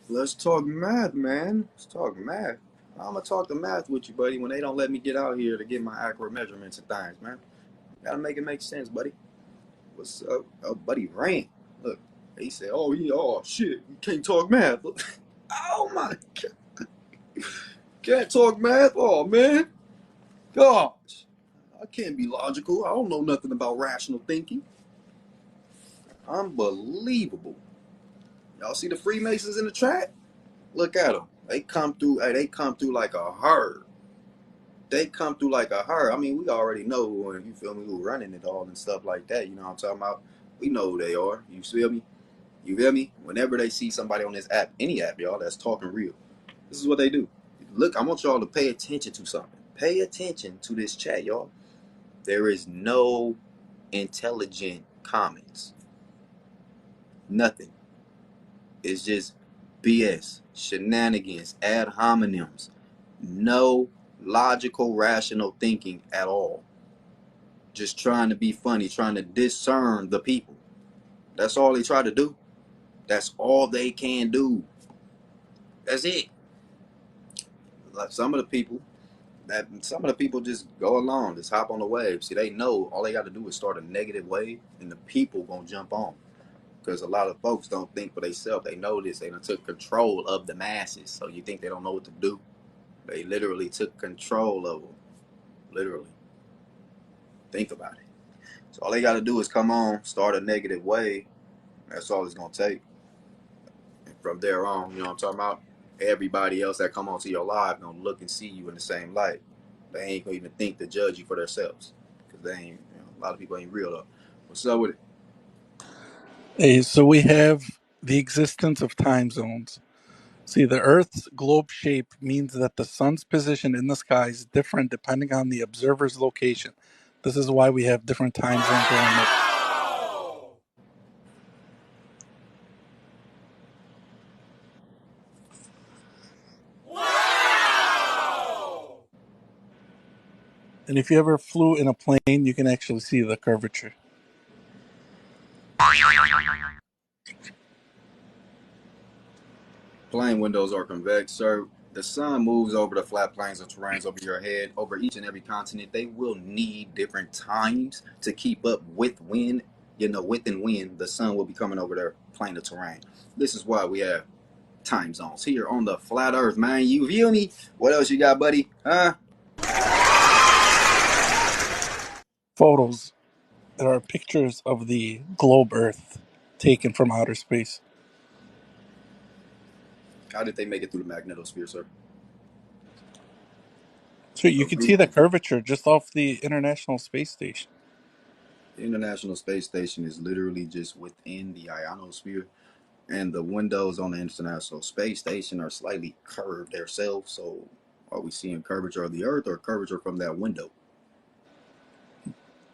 Let's talk math, man. Let's talk math. I'm gonna talk the math with you, buddy, when they don't let me get out here to get my accurate measurements and things, man. Gotta make it make sense, buddy. What's up? Oh, buddy ran. Look, he said, oh, yeah, oh, shit, you can't talk math. Oh, my God. Can't talk math? Oh, man. Gosh. I can't be logical. I don't know nothing about rational thinking. Unbelievable. Y'all see the Freemasons in the chat? Look at them. They come through. Hey, they come through like a herd. They come through like a herd. I mean, we already know who, you feel me, who running it all and stuff like that. You know what I'm talking about? We know who they are. You feel me? You feel me? Whenever they see somebody on this app, any app, y'all, that's talking real, this is what they do. Look, I want y'all to pay attention to something. Pay attention to this chat, y'all. There is no intelligent comments. Nothing. It's just BS, shenanigans, ad hominems. No logical, rational thinking at all. Just trying to be funny, trying to discern the people. That's all they try to do. That's all they can do. That's it. Like some of the people just go along, just hop on the wave. See, they know all they got to do is start a negative wave, and the people gonna jump on. Because a lot of folks don't think for themselves. They know this. They done took control of the masses. So you think they don't know what to do? They literally took control of them. Literally. Think about it. So all they got to do is come on, start a negative wave. That's all it's gonna take. And from there on, you know what I'm talking about? Everybody else that come onto your live gonna look and see you in the same light. They ain't gonna even think to judge you for themselves, because they ain't. You know, a lot of people ain't real though. What's up with it? Hey, so we have the existence of time zones. See, the Earth's globe shape means that the sun's position in the sky is different depending on the observer's location. This is why we have different time zones around the. And if you ever flew in a plane, you can actually see the curvature. Plane windows are convex, sir. The sun moves over the flat plains of terrains over your head, over each and every continent. They will need different times to keep up with when, with and when the sun will be coming over their plane of terrain. This is why we have time zones here on the flat earth, man. You feel me? What else you got, buddy? Huh? Photos that are pictures of the globe Earth taken from outer space. How did they make it through the magnetosphere, sir? So you can see the curvature just off the International Space Station. The International Space Station is literally just within the ionosphere, and the windows on the International Space Station are slightly curved themselves. So, are we seeing curvature of the Earth or curvature from that window?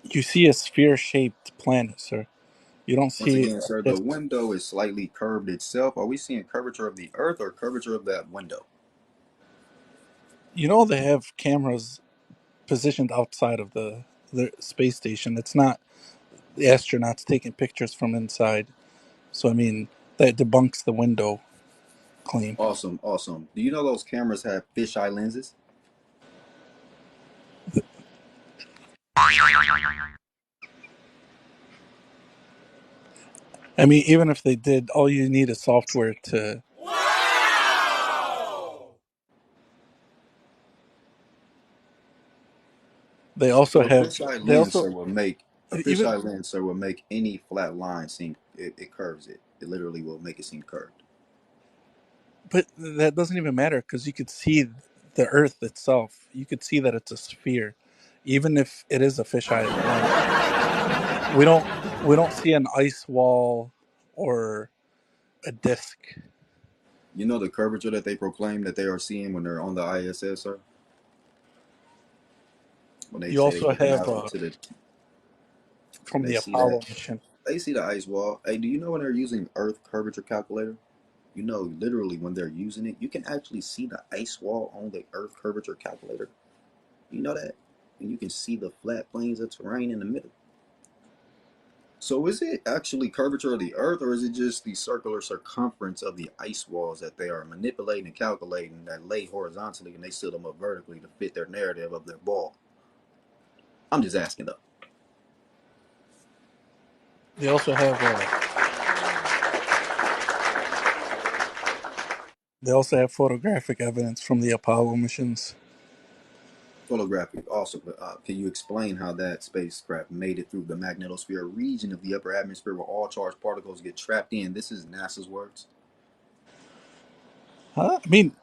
You see a sphere-shaped planet, sir. You don't Once see again, sir, the just. window is slightly curved itself. Are we seeing curvature of the Earth or curvature of that window? You know they have cameras positioned outside of the space station. It's not the astronauts taking pictures from inside. So I mean that debunks the window claim. Awesome, awesome. Do you know those cameras have fisheye lenses? I mean, even if they did, all you need is software to. They also So a have. fisheye They lens, also sir, will make even. any flat line seem it curves it. It literally will make it seem curved. But that doesn't even matter because you could see the Earth itself. You could see that it's a sphere, even if it is a fisheye lens. We don't. We don't see an ice wall or a disk. You know the curvature that they proclaim that they are seeing when they're on the ISS, sir? When they You say they're also looking have out into the and from they the see that Apollo mission. they see the ice wall. Hey, do you know when they're using Earth curvature calculator? You know, literally when they're using it, you can actually see the ice wall on the Earth curvature calculator. You know that? And you can see the flat plains of terrain in the middle. So is it actually curvature of the Earth, or is it just the circular circumference of the ice walls that they are manipulating and calculating that lay horizontally and they set them up vertically to fit their narrative of their ball? I'm just asking though. They also have photographic evidence from the Apollo missions. Photographic also, but can you explain how that spacecraft made it through the magnetosphere region of the upper atmosphere where all charged particles get trapped in? This is NASA's words. Huh? I mean,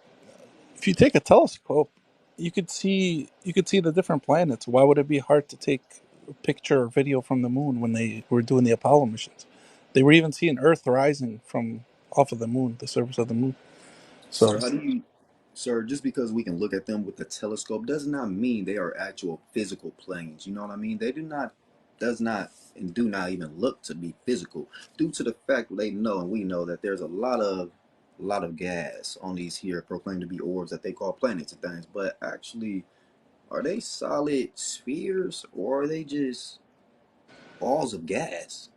if you take a telescope, you could see the different planets. Why would it be hard to take a picture or video from the moon when they were doing the Apollo missions? They were even seeing Earth rising from off of the moon, the surface of the moon. So Sir, how do you, sir, just because we can look at them with the telescope does not mean they are actual physical planes. You know what I mean? They do not, does not, and do not even look to be physical due to the fact that they know and we know that there's a lot of gas on these here proclaimed to be orbs that they call planets and things. But actually, are they solid spheres or are they just balls of gas?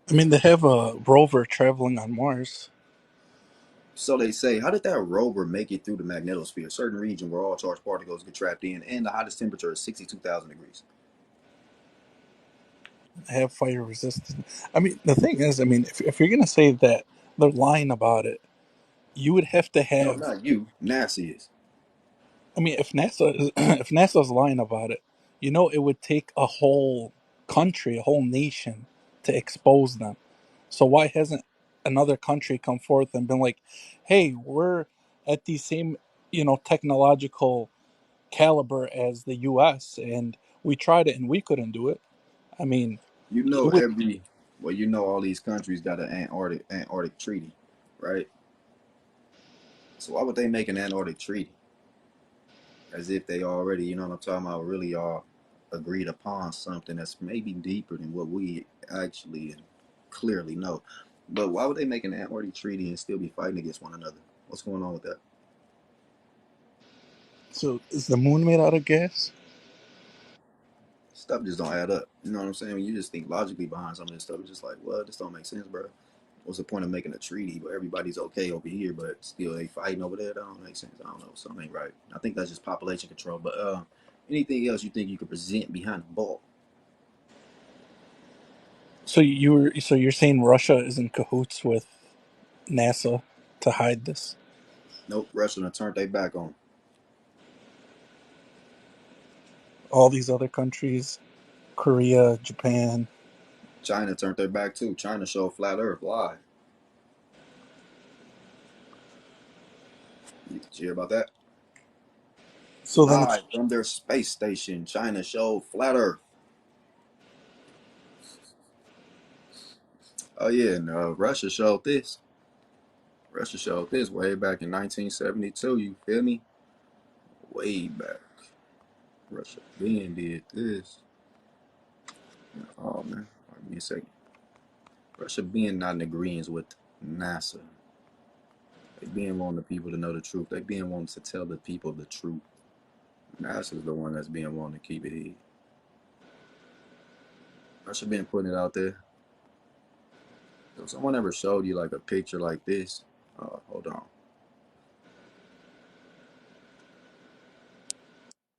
I mean, they have a rover traveling on Mars. So they say, how did that rover make it through the magnetosphere, a certain region where all charged particles get trapped in, and the hottest temperature is 62,000 degrees? They have fire resistant. I mean, the thing is, I mean, if you're gonna say that they're lying about it, you would have to No, have. not you. NASA is. I mean, if NASA is, if NASA's lying about it, it would take a whole country, a whole nation, to expose them. So why hasn't another country come forth and been like, "Hey, we're at the same, technological caliber as the U.S. and we tried it and we couldn't do it." I mean, You you know would. well, you know all these countries got an Antarctic treaty, right? So why would they make an Antarctic treaty? As if they already, you know what I'm talking about, really are agreed upon something that's maybe deeper than what we actually and clearly know. But why would they make an Antarctic treaty and still be fighting against one another? What's going on with that? So is the moon made out of gas? Stuff just don't add up. You know what I'm saying? When you just think logically behind some of this stuff, it's just like, well, this don't make sense, bro. What's the point of making a treaty where everybody's okay over here, but still they fighting over there? That don't make sense. I don't know. Something ain't right. I think that's just population control. But anything else you think you could present behind the ball? So you're saying Russia is in cahoots with NASA to hide this? Nope. Russia done turned their back on. All these other countries, Korea, Japan. China turned their back too. China showed flat Earth live. Did you hear about that? So then it's Live from their space station, China showed flat Earth. Oh yeah, and Russia showed this. Russia showed this way back in 1972. You feel me? Way back. Russia being did this. Oh man, give me a second. Russia being not in agreement with NASA. They being wanting the people to know the truth. They being wanting to tell the people the truth. NASA's the one that's being wanting to keep it hid. Russia been putting it out there. If someone ever showed you like a picture like this, hold on.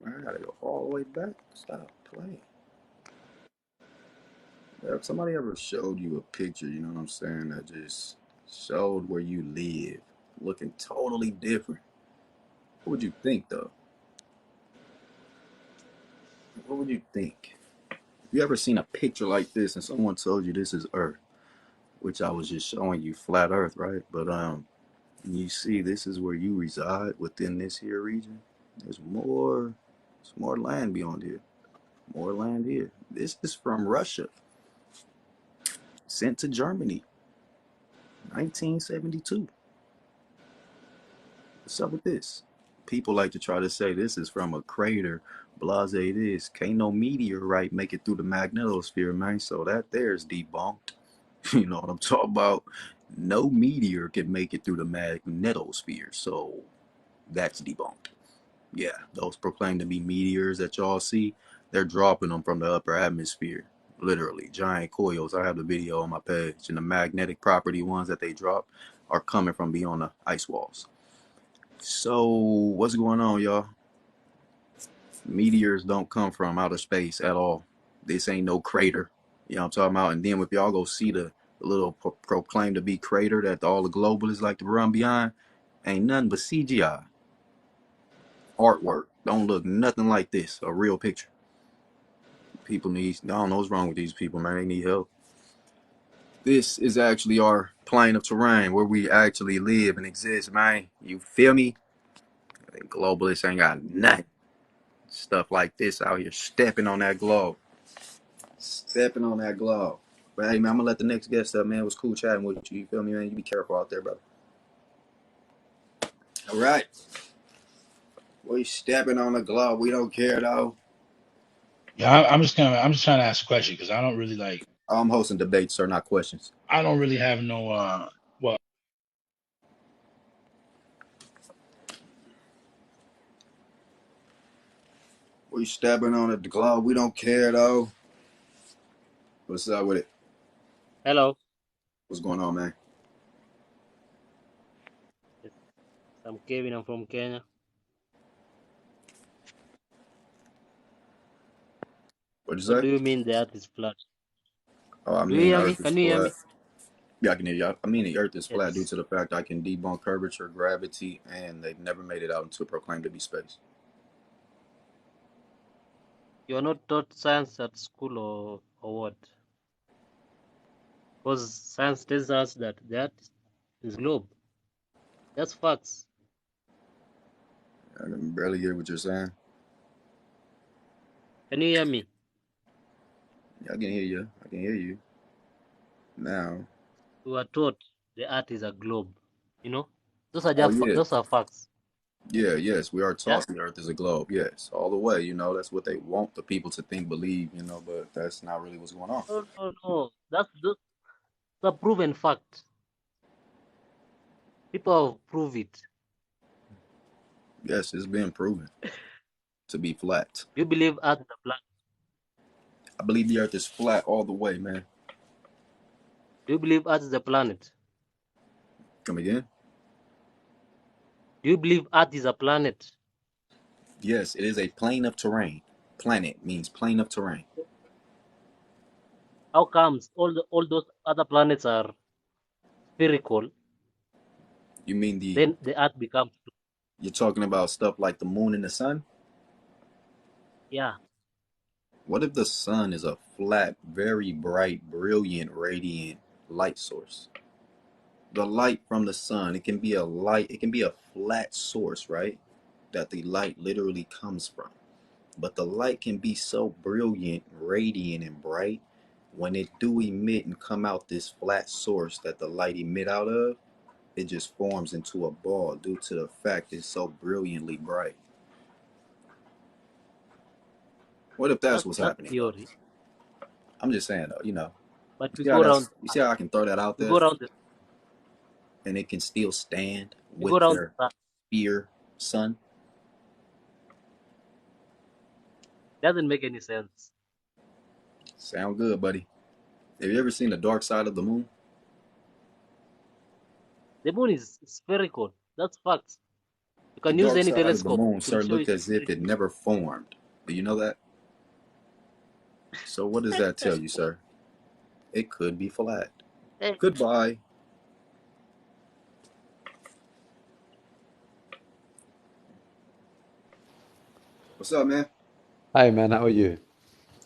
Man, I gotta go all the way back. Stop playing. If somebody ever showed you a picture, you know what I'm saying, that just showed where you live, looking totally different, what would you think though? What would you think? If you ever seen a picture like this and someone told you this is Earth, which I was just showing you flat Earth, right? But you see this is where you reside within this here region. There's more land beyond here. More land here. This is from Russia. sent to Germany, 1972. What's up with this? People like to try to say this is from a crater, blase this. Can't no meteorite make it through the magnetosphere, man. So that there's debunked. You know what I'm talking about? No meteor can make it through the magnetosphere. So that's debunked. Yeah, those proclaimed to be meteors that y'all see, they're dropping them from the upper atmosphere. Literally, giant coils. I have the video on my page. And the magnetic property ones that they drop are coming from beyond the ice walls. So, what's going on, y'all? Meteors don't come from outer space at all. This ain't no crater. You know what I'm talking about? And then if y'all go see the little proclaimed to be crater that all the globalists like to run behind, ain't nothing but CGI. Artwork. Don't look nothing like this. A real picture. People need, I don't know what's wrong with these people, man. They need help. This is actually our plane of terrain where we actually live and exist, man. You feel me? Globalists ain't got nothing. Stuff like this out here stepping on that globe. Stepping on that globe. But hey, man, I'm gonna let the next guest up, man. It was cool chatting with you. You feel me, man? You be careful out there, brother. All right. We stepping on the globe. We don't care though. Yeah, I'm just trying to ask a question because I don't really like. I'm hosting debates, sir, not questions. I don't really have no. Well, We stepping on the globe. We don't care though. What's up with it? Hello. What's going on, man? Yes, I'm Kevin. I'm from Kenya. What'd you What say? do you mean the earth is flat? Oh, I Do you mean, the hear me? earth is Can you hear flat. me? Yeah, I can hear you. I mean, the earth is flat due Yes. to the fact I can debunk curvature, gravity, and they've never made it out into proclaimed to be space. You are not taught science at school or what? Because science tells us that the earth is globe. That's facts. I can barely hear what you're saying. Can you hear me? Yeah, I can hear you. I can hear you. Now. We were taught the earth is a globe. You know? Those are Oh, just yeah. those are facts. Yeah, yes. We are Yeah? taught the earth is a globe. Yes. All the way. You know, that's what they want the people to think, believe, you know, but that's not really what's going on. No, no, no. That's a proven fact. People have proved it. Yes, it's been proven to be flat. You believe earth is a planet. I believe the earth is flat all the way, man. Do you believe earth is a planet? Come again? Do you believe earth is a planet? Yes, it is a plane of terrain. Planet means plane of terrain. How comes all those other planets are spherical? You mean Then the Earth becomes you're talking about stuff like the moon and the sun? yeah. What if the sun is a flat, very bright, brilliant, radiant light source? The light from the sun, it can be a flat source, right? That the light literally comes from. But the light can be so brilliant, radiant, and bright when it do emit and come out this flat source that the light emit out of, it just forms into a ball due to the fact it's so brilliantly bright. What if that's what's That's happening though? theory. I'm just saying though, you know. But You we see how go around you see how I can throw that out we there go around the and it can still stand we go with around their the sun. spear sun? Doesn't make any sense. Sound good, buddy. Have you ever seen the dark side of the moon? The moon is spherical. That's facts. You The can use dark any side of the telescope. moon, It will sir, show look it's as if it never formed. Do you know that? So what does that tell you, sir? It could be flat. Hey, Goodbye. What's up, man? Hey man, how are you?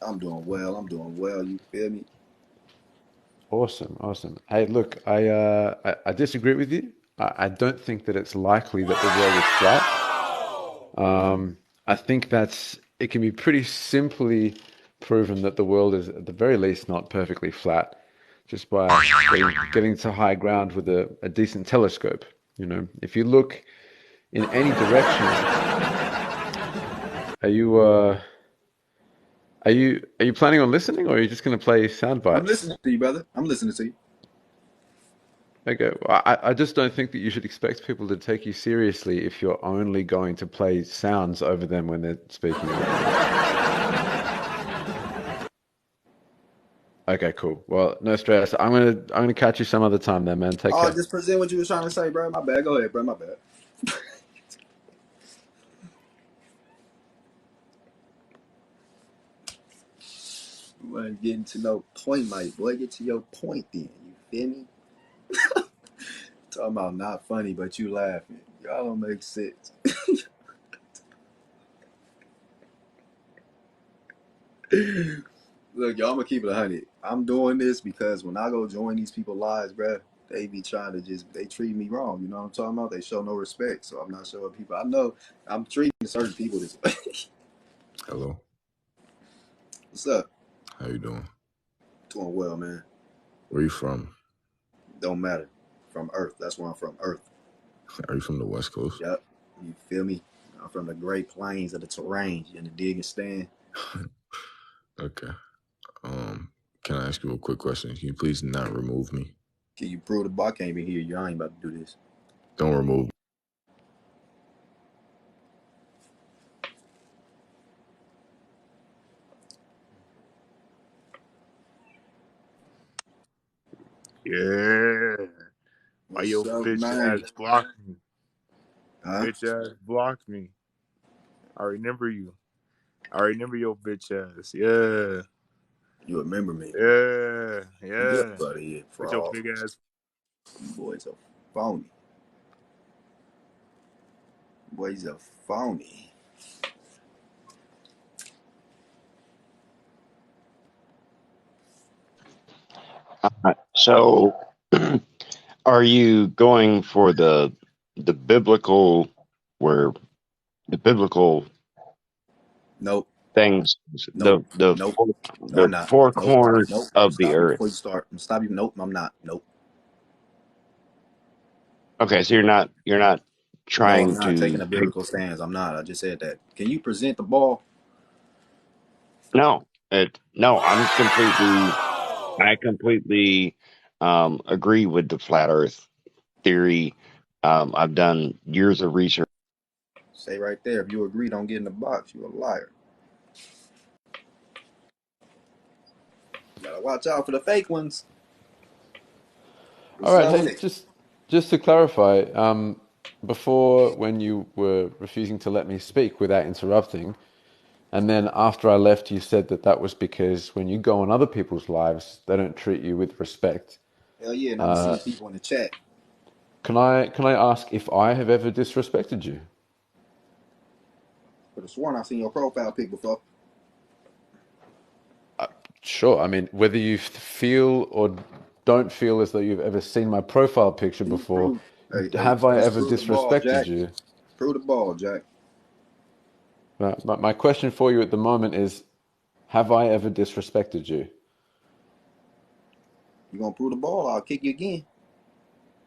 I'm doing well. I'm doing well. You feel me? Awesome, awesome. Hey, look, I disagree with you. I don't think that it's likely that the world is flat. I think it can be pretty simply proven that the world is at the very least not perfectly flat. just by getting to high ground with a decent telescope. You know, if you look in any direction, are you planning on listening, or are you just going to play sound I'm bites? listening to you, brother. I'm listening to you. Okay, well, I just don't think that you should expect people to take you seriously if you're only going to play sounds over them when they're speaking. Okay, cool. Well, no stress. I'm gonna catch you some other time then, man. Take Oh, care. just present what you was trying to say, bro. My bad. Go ahead, bro. My bad. You ain't getting to no point, my boy. Get to your point then. You feel me? Talking about not funny, but you laughing. Y'all don't make sense. Look, y'all, I'm gonna keep it 100. I'm doing this because when I go join these people's lives, bro, they be trying to they treat me wrong. You know what I'm talking about? They show no respect. So I'm not showing people. I know I'm treating certain people this way. Hello, What's up? how you doing? Doing well, man. Where you from? Don't matter. From Earth. That's where I'm from. Earth. Are you from the West Coast? Yep. You feel me? I'm from the Great Plains of the terrain. You in the dig and stand. Okay. Can I ask you a quick question? Can you please not remove me? Can you prove the bar? I can't even hear you. I ain't about to do this. Don't remove. Yeah. Why What's your up, bitch man? ass blocked me? Huh? Bitch ass blocked me. I remember you. I remember your bitch ass. Yeah. You remember me? Yeah. Get Yeah. up out of here, With your fraud. big ass. You boys are phony. Boys are phony. So, are you going for the biblical, where the biblical Nope. things, Nope. Nope. No, I'm the not. four Nope. corners Nope. of the Stop me earth? before you start. Stop you. Nope. I'm not. Nope. Okay, so you're not No, I'm trying not taking to a take. biblical stance. I'm not. I just said that. Can you present the ball? No, I completely agree with the flat Earth theory. I've done years of research. Say right there. If you agree, don't get in the box. You a liar. Gotta watch out for the fake ones. All What's right. up with Hey, it? just to clarify, before when you were refusing to let me speak without interrupting, and then after I left, you said that that was because when you go on other people's lives, they don't treat you with respect. Hell yeah, and I be seeing people in the chat. Can I ask if I have ever disrespected you? Could have sworn I seen your profile pic before. Sure. I mean, whether you feel or don't feel as though you've ever seen my profile picture Can you before, prove? Hey, have I just ever prove the ball, disrespected Jack. you? Prove the ball, Jack. But my question for you at the moment is, have I ever disrespected you? You gonna prove the ball? I'll kick you again.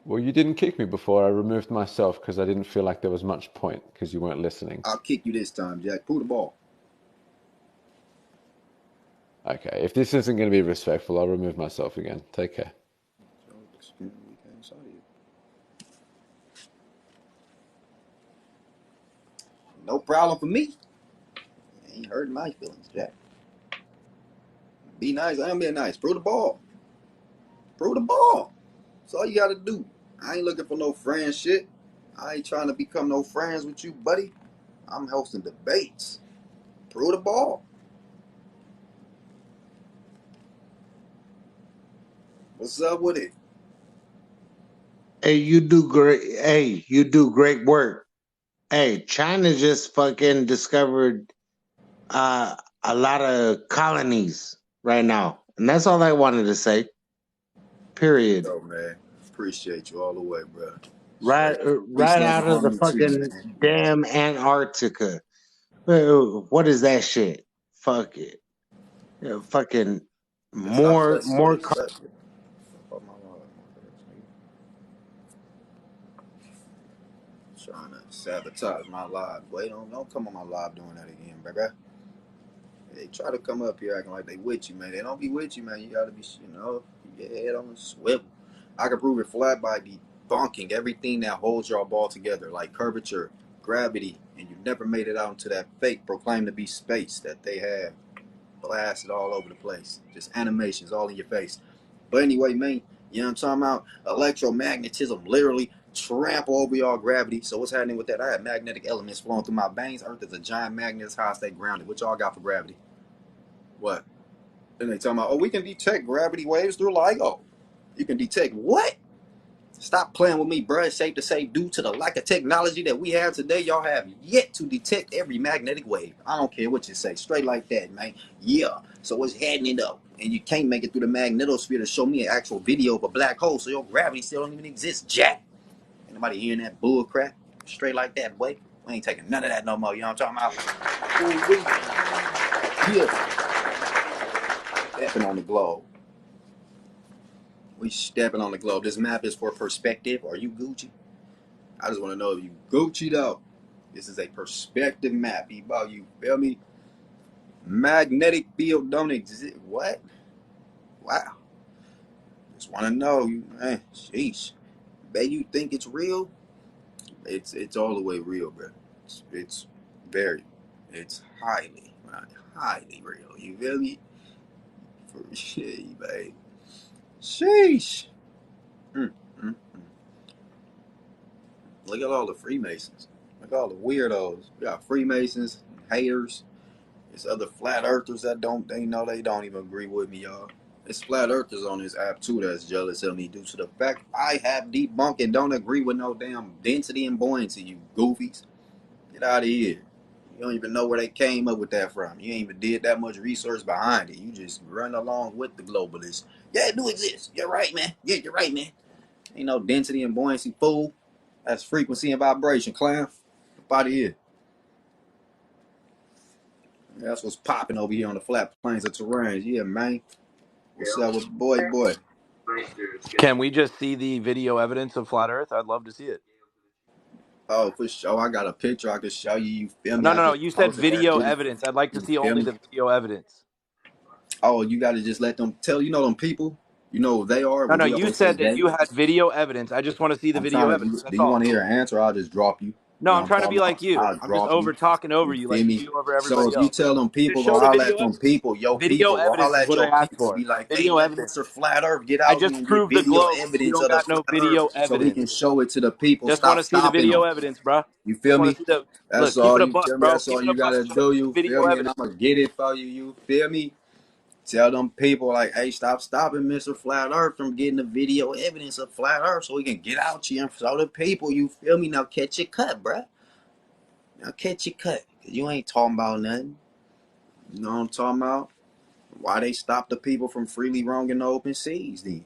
Well, you didn't kick me before. I removed myself because I didn't feel like there was much point because you weren't listening. I'll kick you this time, Jack. Prove the ball. Okay, if this isn't going to be respectful, I'll remove myself again. Take care. No problem for me. Ain't hurting my feelings, Jack. Be nice. I am being nice. Prove the ball. Prove the ball. That's all you gotta do. I ain't looking for no friend shit. I ain't trying to become no friends with you, buddy. I'm hosting debates. Prove the ball. What's up with it? Hey, you do great. Hey, you do great work. Hey, China just fucking discovered a lot of colonies right now, and that's all I wanted to say. Period. Yo, man. Appreciate you all the way, bro. Right, Straight. Peace, right love, out and of the harmony to you, fucking man. damn Antarctica. What is that shit? Fuck it. Fucking Just stop more touching more me. Trying to sabotage my live. Boy, don't come on my live doing that again, baby. They try to come up here acting like they with you, man. They don't be with you, man. You gotta be, your head on the swivel. I can prove it flat by debunking everything that holds your ball together, like curvature, gravity, and you never made it out into that fake proclaim to be space that they have blasted all over the place. Just animations all in your face. But anyway, man, you know what I'm talking about? Electromagnetism literally trample over y'all gravity. So what's happening with that? I have magnetic elements flowing through my veins. Earth is a giant magnet. That's how I stay grounded. What y'all got for gravity? What? Then they talking about, oh, we can detect gravity waves through LIGO. You can detect what? Stop playing with me, bro. It's safe to say, due to the lack of technology that we have today, y'all have yet to detect every magnetic wave. I don't care what you say. Straight like that, man. Yeah. So what's happening though? And you can't make it through the magnetosphere to show me an actual video of a black hole, so your gravity still don't even exist, Jack. Ain't nobody hearing that bull crap. Straight like that, boy. We ain't taking none of that no more. You know what I'm talking about? Ooh, yeah. Stepping on the globe. We stepping on the globe. This map is for perspective. Are you Gucci? I just want to know if you Gucci'd out. This is a perspective map. You feel me? Magnetic field don't exist. What? Wow. Just want to know. Man, sheesh. Bet you think it's real? It's all the way real, bro. It's very, it's highly real. You feel me? For shit, babe. Sheesh. Mm, mm, mm. Look at all the Freemasons. Look at all the weirdos. We got Freemasons, haters. There's other flat earthers that they don't even agree with me, y'all. There's flat earthers on this app too that's jealous of me due to the fact I have debunked and don't agree with no damn density and buoyancy, you goofies. Get out of here. You don't even know where they came up with that from. You ain't even did that much research behind it. You just run along with the globalists. Yeah, it do exist. You're right, man. Yeah, you're right, man. Ain't no density and buoyancy, fool. That's frequency and vibration, clown. Up out of here. That's what's popping over here on the flat plains of terrain. Yeah, man. What's up with boy? Can we just see the video evidence of flat Earth? I'd love to see it. Oh, for sure. I got a picture I can show you. You feel me? No, I no, no. just You said posted that video too. evidence. I'd like to You see feel only me? the video evidence. Oh, you got to just let them tell. You know them people. You know who they are. No, What no. we You always say said that they. you had video evidence. I just want to see the I'm video trying to. evidence. Do That's you all. want to hear an answer? I'll just drop you. No, You know I'm what I'm trying to talking be like about? you. I'll I'm just drop you. over talking over You you feel like you me? do over So everybody if you else. tell them people, Just go show the holler at video them evidence. people, yo Video people, go evidence holler is at what I your asked people. for. Be like, hey, Video let evidence. Mr. Flat Earth get I out here just and get proved the video globe. You evidence don't of the got no flat Earth video so he can evidence. show it to the people. Just want Stop to see the stopping video them. evidence, bro. You Just feel want to me? see the That's look. Keep all it a you buck, feel me. bro. That's Keep all it a you buck. gotta Show do. me the You video feel me? And I'm evidence. gonna get it for you. You feel me? Tell them people like, hey, stop stopping Mr. Flat Earth from getting the video evidence of Flat Earth so we can get out here and show the people. You feel me? Now catch your cut, bruh. Now catch your cut. Cause you ain't talking about nothing. You know what I'm talking about? Why they stop the people from freely roaming the open seas then?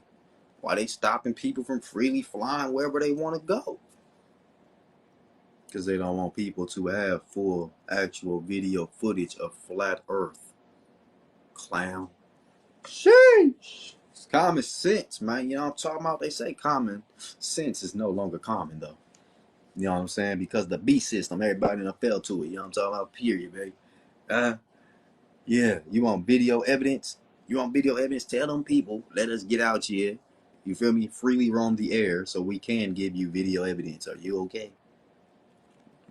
Why they stopping people from freely flying wherever they want to go? Because they don't want people to have full actual video footage of flat earth. Clown. Sheesh. It's common sense, man. You know what I'm talking about? They say common sense is no longer common, though. You know what I'm saying? Because the B system, everybody done fell to it. You know what I'm talking about? Period, baby. Yeah. You want video evidence? You want video evidence? Tell them people, let us get out here. You feel me? Freely roam the air so we can give you video evidence. Are you okay?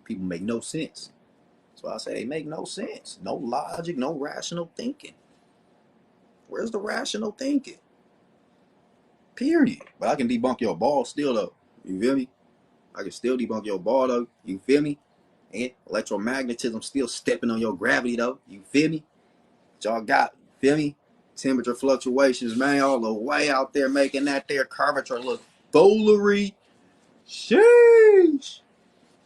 People make no sense. That's why I say they make no sense. No logic, no rational thinking. Where's the rational thinking? Period. But I can debunk your ball still though. You feel me? I can still debunk your ball though. You feel me? And electromagnetism still stepping on your gravity though. You feel me? What y'all got? You feel me? Temperature fluctuations, man, all the way out there making that there curvature look foolery. Sheesh.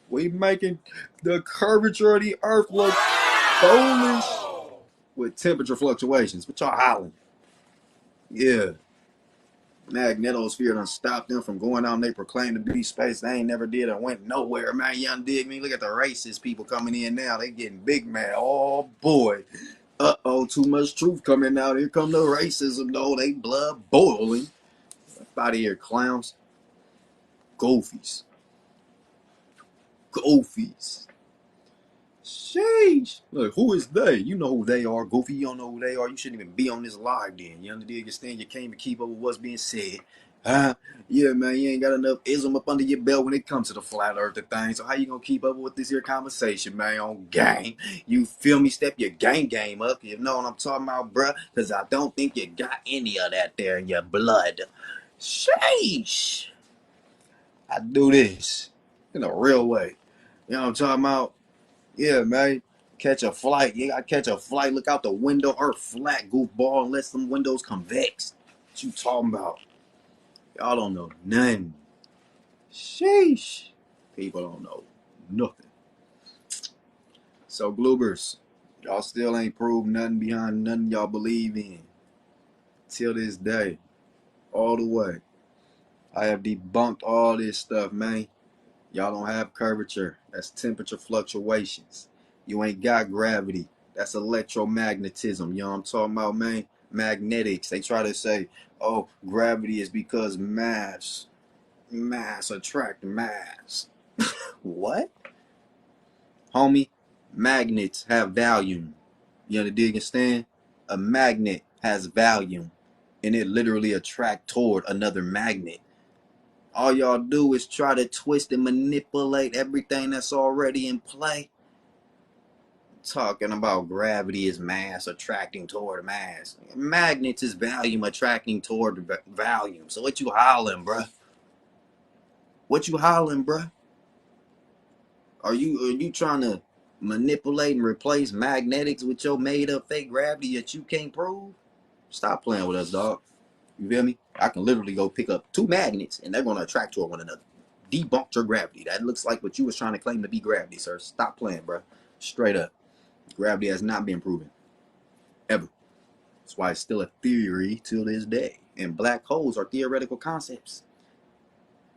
We making the curvature of the earth look foolish with temperature fluctuations. What y'all hollering? Yeah. Magnetosphere done stopped them from going out and they proclaim to be space. They ain't never did and went nowhere, man. You dig me? Look at the racist people coming in now. They getting big mad. Oh boy. Uh-oh, too much truth coming out. Here come the racism, though. They blood boiling. Out of here, clowns. Goofies. Goofies. Sheesh. Look, who is they? You know who they are. Goofy, you don't know who they are. You shouldn't even be on this live then. You understand? You can't even keep up with what's being said. Huh? Yeah, man, you ain't got enough ism up under your belt when it comes to the flat earther thing. So how you gonna keep up with this here conversation, man, on game? You feel me? Step your game up. You know what I'm talking about, bruh? Because I don't think you got any of that there in your blood. Sheesh. I do this in a real way. You know what I'm talking about? Yeah, man. Catch a flight. You gotta catch a flight. Look out the window. Earth flat, goofball, and let some windows convex. What you talking about? Y'all don't know nothing. Sheesh. People don't know nothing. So, Gloobers, y'all still ain't proved nothing behind nothing y'all believe in. Till this day. All the way. I have debunked all this stuff, man. Y'all don't have curvature. That's temperature fluctuations. You ain't got gravity. That's electromagnetism. You know what I'm talking about, man? Magnetics. They try to say, oh, gravity is because mass attract mass. What? Homie, magnets have volume. You understand? A magnet has volume, and it literally attract toward another magnet. All y'all do is try to twist and manipulate everything that's already in play. Talking about gravity is mass attracting toward mass. Magnets is volume attracting toward volume. So what you hollering, bruh? What you hollering, bruh? Are you trying to manipulate and replace magnetics with your made up fake gravity that you can't prove? Stop playing with us, dog. You feel me? I can literally go pick up two magnets and they're going to attract toward one another. Debunked your gravity. That looks like what you was trying to claim to be gravity, sir. Stop playing, bro. Straight up. Gravity has not been proven. Ever. That's why it's still a theory till this day. And black holes are theoretical concepts.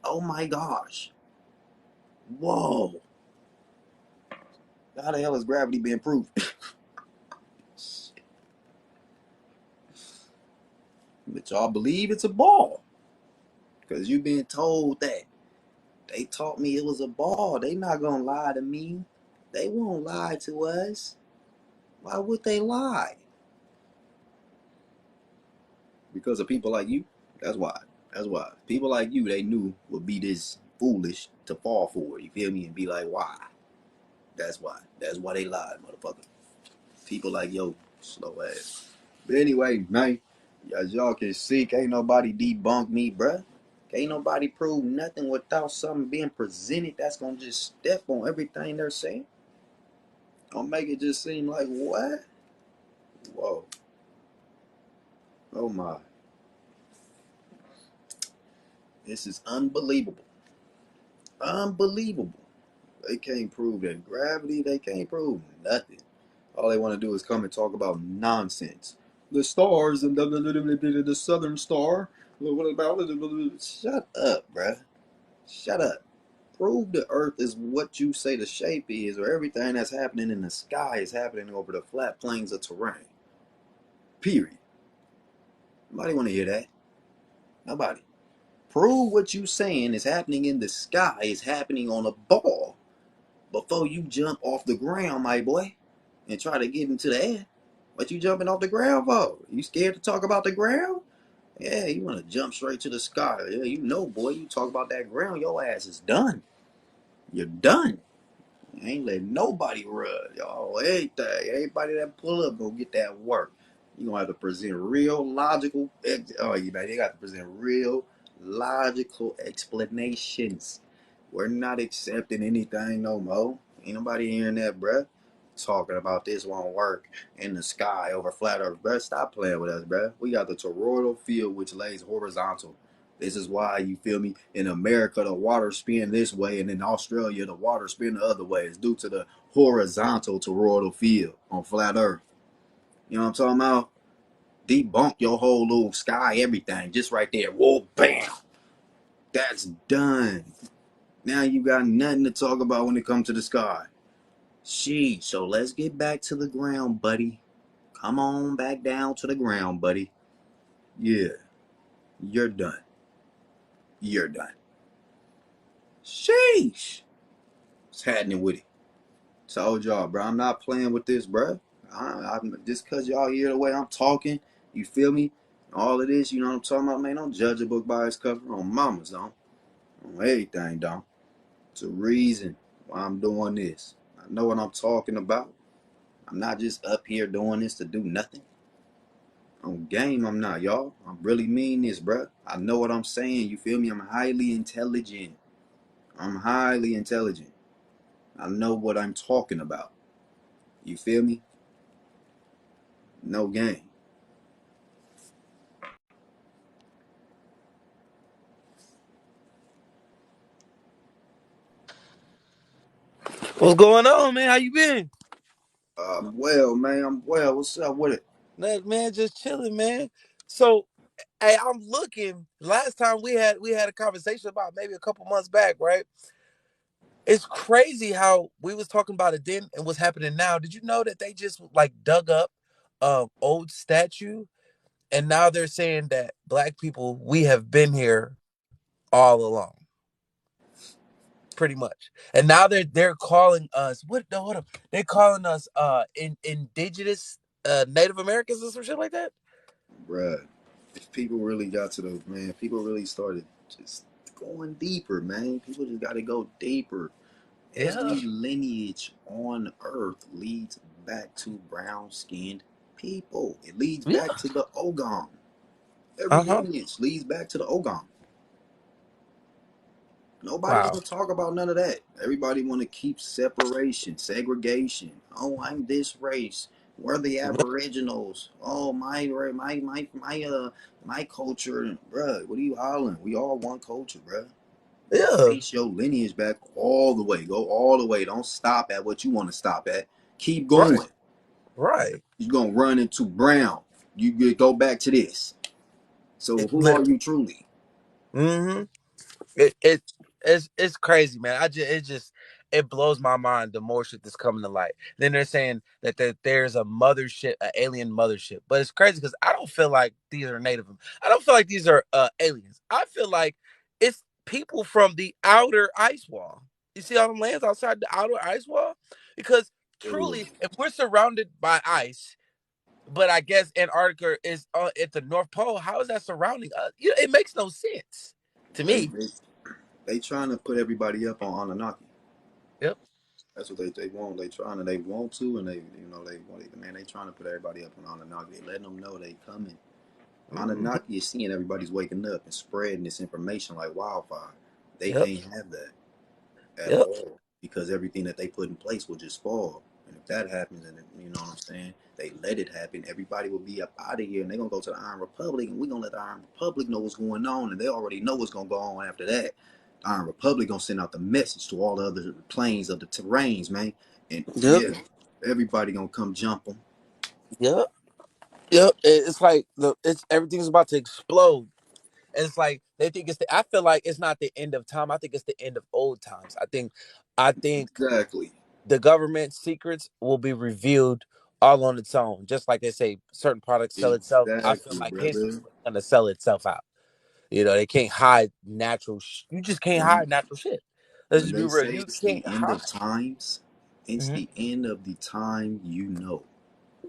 Oh my gosh. Whoa. How the hell is gravity being proven? But y'all believe it's a ball. Because you been told that. They taught me it was a ball. They not going to lie to me. They won't lie to us. Why would they lie? Because of people like you. That's why. That's why. People like you, they knew would be this foolish to fall for it. You feel me? And be like, why? That's why. That's why they lied, motherfucker. People like, yo, slow ass. But anyway, man, as y'all can see, can't nobody debunk me, bruh. Can't nobody prove nothing without something being presented that's gonna just step on everything they're saying. Gonna make it just seem like, what? Whoa. Oh my. This is unbelievable. Unbelievable. They can't prove that gravity. They can't prove nothing. All they want to do is come and talk about nonsense. The stars and the Southern Star. What about it? Shut up, bruh. Shut up. Prove the Earth is what you say the shape is, or everything that's happening in the sky is happening over the flat plains of terrain. Period. Nobody want to hear that. Nobody. Prove what you saying is happening in the sky is happening on a ball before you jump off the ground, my boy, and try to get into the air. What you jumping off the ground for? You scared to talk about the ground? Yeah, you want to jump straight to the sky. Yeah, you know, boy, you talk about that ground, your ass is done. You're done. Ain't letting nobody run, y'all. Everything. Everybody that pull up gonna get that work. You gonna have to present real logical. Oh, you know, they got to present real logical explanations. We're not accepting anything no more. Ain't nobody hearing that, bruh. Talking about this won't work in the sky over flat earth, bruh. Stop playing with us, bruh. We got the toroidal field, which lays horizontal. This is why, you feel me, in America the water spin this way, and in Australia the water spin the other way. It's due to the horizontal toroidal field on flat earth. You know what I'm talking about? Debunk your whole little sky, everything, just right there. Whoa, bam. That's done. Now you got nothing to talk about when it comes to the sky. Sheesh, so let's get back to the ground, buddy. Come on back down to the ground, buddy. Yeah, you're done. You're done. Sheesh. What's happening with it? Told y'all, bro. I'm not playing with this, bro. Just cause y'all hear the way I'm talking, you feel me? All of this, you know what I'm talking about, man. Don't judge a book by its cover. On mamas, don't. On everything, don't. It's a reason why I'm doing this. I know what I'm talking about. I'm not just up here doing this to do nothing. On game, I'm not, y'all. I really mean this, bro. I know what I'm saying. You feel me? I'm highly intelligent. I'm highly intelligent. I know what I'm talking about. You feel me? No game. What's going on, man? How you been? I'm well, man. I'm well. What's up with it? Nothing, man, just chilling, man. So, hey, I'm looking. Last time we had a conversation about maybe a couple months back, right? It's crazy how we was talking about it then and what's happening now. Did you know that they just like dug up old statue and now they're saying that black people we have been here all along, pretty much. And now they're calling us what? No, hold up. They're calling us indigenous Native Americans or some shit like that. Bruh, if people really got to the, man, people really started just going deeper, man. People just got to go deeper. Yeah, Every lineage on earth leads back to brown skinned people. It leads yeah. back to the Ogham. Every Uh-huh. lineage leads back to the Ogham. Nobody Wow. want to talk about none of that. Everybody want to keep separation, segregation. Oh, I'm this race. We're the Aboriginals. Oh, my culture, bruh. What are you hollering? We all one culture, bruh. Yeah. Trace your lineage back all the way. Go all the way. Don't stop at what you want to stop at. Keep Right. going. Right. You're gonna run into Brown. You go back to this. So who are Literally. you truly? Mm-hmm. It's crazy, man. It blows my mind the more shit that's coming to light. Then they're saying that there's a mothership, an alien mothership, but it's crazy because I don't feel like these are native. I don't feel like these are aliens. I feel like it's people from the outer ice wall. You see all them lands outside the outer ice wall? Because Literally. truly, if we're surrounded by ice, but I guess Antarctica is at the North Pole, how is that surrounding us? It makes no sense to They me. they they trying to put everybody up on Anunnaki. Yep. That's what they want. They want to, and they want it. Man, they trying to put everybody up on Anunnaki. They letting them know they coming. Mm-hmm. Anunnaki is seeing everybody's waking up and spreading this information like wildfire. They Yep. can't have that at Yep. all because everything that they put in place will just fall. And if that happens, and you know what I'm saying, they let it happen, everybody will be up out of here, and they're gonna go to the Iron Republic, and we're gonna let the Iron Republic know what's going on, and they already know what's gonna go on after that. The Iron Republic gonna send out the message to all the other planes of the terrains, man, and Yep. yeah, everybody gonna come jump them. Yep. Yep. It's like it's everything's about to explode. And it's like they think I feel like it's not the end of time. I think it's the end of old times. I think Exactly, the government secrets will be revealed all on its own. Just like they say certain products sell itself. I feel exactly, like history brother. is gonna sell itself out. They can't hide natural. You just can't When hide natural shit. Let's when just be they real. say You it's the can't end hide. of times, it's Mm-hmm. the end of the time you know.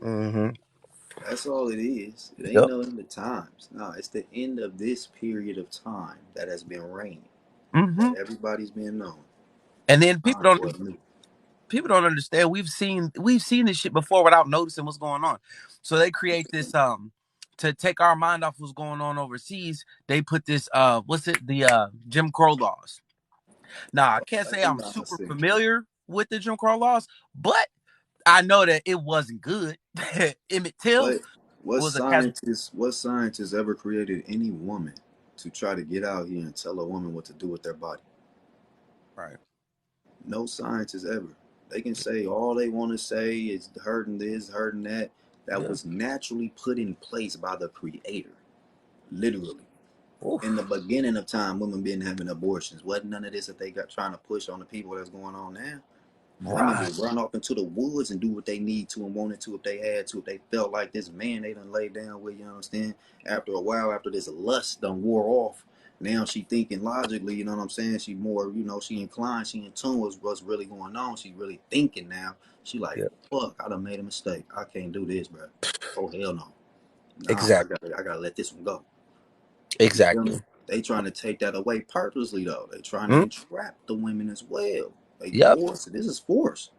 Mm-hmm. That's all it is. It ain't Yep. no end of times. No, it's the end of this period of time that has been reigning, Mm-hmm. that everybody's been known. And then Time was new. people don't understand. We've seen this shit before without noticing what's going on. So they create this to take our mind off what's going on overseas. They put this what's it the Jim Crow laws. Now I can't say That's I'm super nonsense. familiar with the Jim Crow laws, but I know that it wasn't good. Emmett Till What what was a cast. scientists ever created any woman to try to get out here and tell a woman what to do with their body? Right. No scientists ever. They can say all they want to say is hurting this, hurting that. That Yeah. was naturally put in place by the creator. Literally. In the Oof. beginning of time, women been having abortions. Wasn't none of this that they got trying to push on the people that's going on now. Women Right. would run off into the woods and do what they need to and wanted to if they had to, if they felt like this man they done laid down with, you understand? After a while, after this lust done wore off, Now she thinking logically, you know what I'm saying? She more, she inclined, she in tune with what's really going on. She really thinking now. She like, Yeah. fuck, I done made a mistake. I can't do this, bro. Oh hell no. Nah, Exactly. I gotta let this one go. You feel me? Exactly. They trying to take that away purposely though. They trying to Mm. entrap the women as well. They Yep. force it. This is force.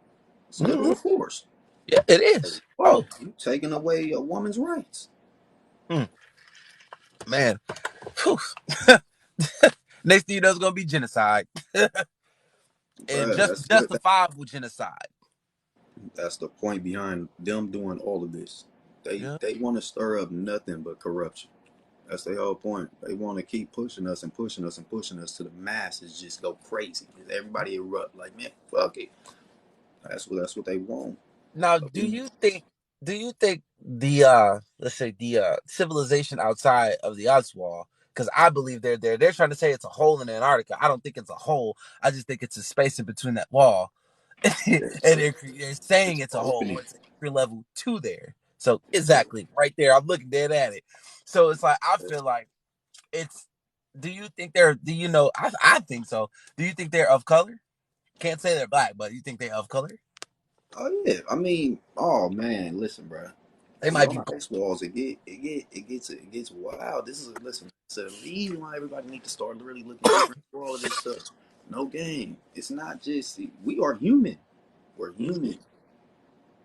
It's Hmm. literal force. Yeah, it Like, is. fuck, Oh, you taking away a woman's rights. mm, man. Phew. Next thing you know, it's gonna be genocide and Bruh, just that's what justifiable genocide. that's the point behind them doing all of this. They Yeah. they want to stir up nothing but corruption. That's the whole point. They want to keep pushing us and pushing us and pushing us to the masses just go crazy. Everybody erupt like, man, fuck it. That's what they want. Now, But do you think the let's say the civilization outside of the ice wall? Because I believe they're there. They're trying to say it's a hole in Antarctica. I don't think it's a hole. I just think it's a space in between that wall, and it's a, they're saying it's it's a hole opening. or it's an entry level to there. So exactly right there, I'm looking dead at it. So it's like I feel like it's. Do you think they're? Do you know? I think so. Do you think they're of color? Can't say they're black, but you think they're of color? Oh yeah, I mean, oh man, listen, bro. They See, might on be. the ice walls, it gets wild. Listen. It's a reason why everybody needs to start really looking deeper into all of this stuff. No game. It's not just we are human. We're Mhm. human,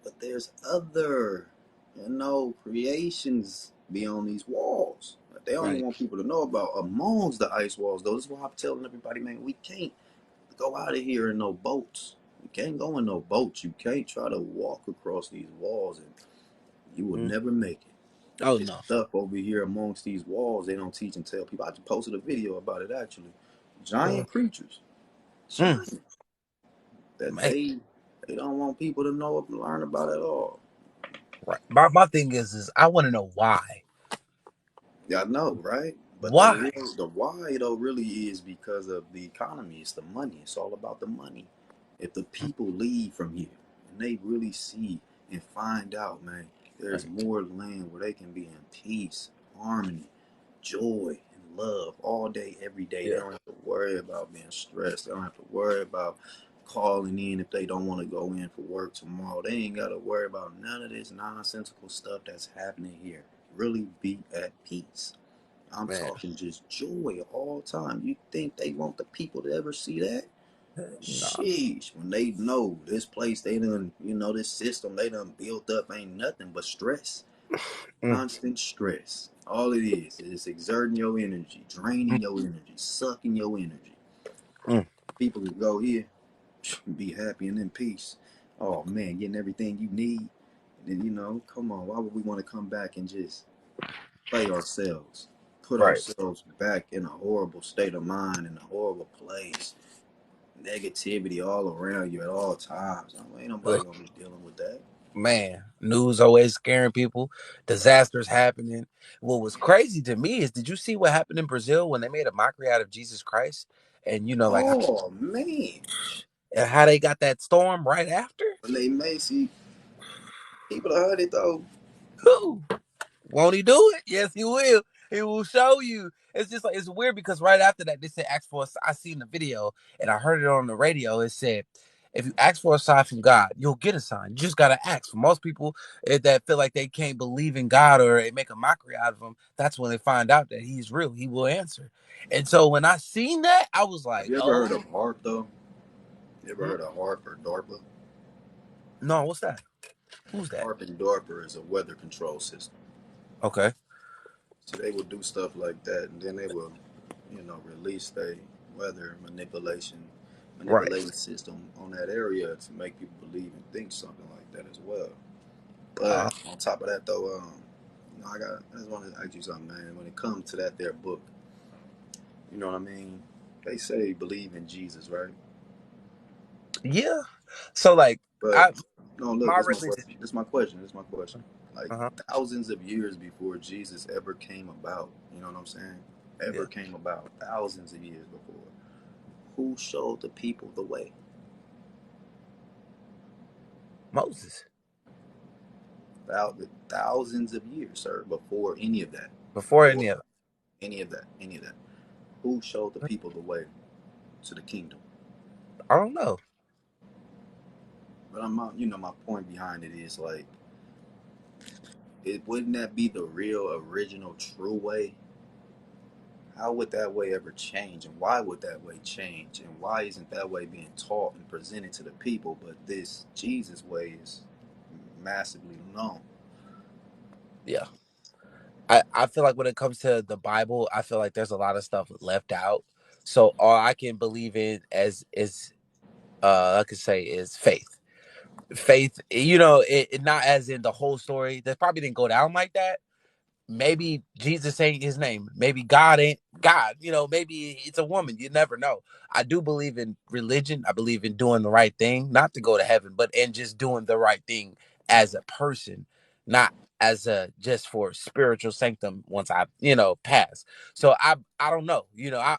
but there's other, creations beyond these walls that they don't even Right. want people to know about amongst the ice walls. Though this is why I'm telling everybody, man, we can't go out of here in no boats. You can't go in no boats. You can't try to walk across these walls and you will Mm. never make it. Oh It's no. stuff over here amongst these walls they don't teach and tell people. I just posted a video about it actually. Uh, Giant creatures, mm, giant that man. they don't want people to know and learn about at all. Right. My thing is I want to know why. Yeah, I know, right? But Why? the why though really is because of the economy. It's the money. It's all about the money. If the people leave from here and they really see and find out, man, there's Right. more land where they can be in peace, harmony, joy, and love all day, every day. They Yeah. don't have to worry about being stressed. They don't have to worry about calling in if they don't want to go in for work tomorrow. They ain't got to worry about none of this nonsensical stuff that's happening here. Really be at peace. I'm Man. talking just joy all the time. You think they want the people to ever see that? Nah. Sheesh, when they know this place they done, this system they done built up ain't nothing but stress. Mm, Constant stress. All it is exerting your energy, mm, draining your energy, sucking your energy. mm. People can go here and be happy and in peace. Oh man, getting everything you need. And then, come on, why would we want to come back and just play ourselves? Put Right. ourselves back in a horrible state of mind, in a horrible place. Negativity all around you at all times. Ain't nobody Ugh, gonna be dealing with that. man. News always scaring people. Disasters happening. What was crazy to me is, did you see what happened in Brazil when they made a mockery out of Jesus Christ? And like Oh man, and how they got that storm right after? when they may see people heard it though. Who? Won't he do it? Yes, he will. He will show you. It's just like it's weird because right after that they said ask for I seen the video and I heard it on the radio. It said if you ask for a sign from God, you'll get a sign. You just gotta ask. For most people that feel like they can't believe in God or they make a mockery out of him, that's when they find out that he's real. He will answer. And so when I seen that, I was Have like, you ever heard oh, of HARP though? You ever hmm? heard of HARP or DARPA? No, what's that? Who's that? HARP and DARPA is a weather control system. Okay, So they will do stuff like that, and then they will, release a weather right. manipulating system on that area to make people believe and think something like that as well. But Uh, on top of that, though, I just want to ask you something, man. When it comes to their book, you know what I mean? They say believe in Jesus, right? yeah. So like But I no, look, my this is my religion. question. This is my question. This is my question. Like Uh-huh. thousands of years before Jesus ever came about, you know what I'm saying? Ever Yeah. came about, thousands of years before. Who showed the people the way? Moses. Thousands of years, sir, before any of that. Before Before any of it. any of that. Any of that. Who showed the people the way to the kingdom? I don't know. But my point behind it is like, it wouldn't that be the real, original, true way? How would that way ever change, and why would that way change, and why isn't that way being taught and presented to the people? But this Jesus way is massively known. Yeah. I feel like when it comes to the Bible, I feel like there's a lot of stuff left out. So all I can believe in as is I could say is faith. Faith, it not as in the whole story. That probably didn't go down like that. Maybe Jesus ain't his name. Maybe God ain't God. Maybe it's a woman. You never know. I do believe in religion. I believe in doing the right thing, not to go to heaven, but in just doing the right thing as a person, not as a just for spiritual sanctum once I pass. So I don't know.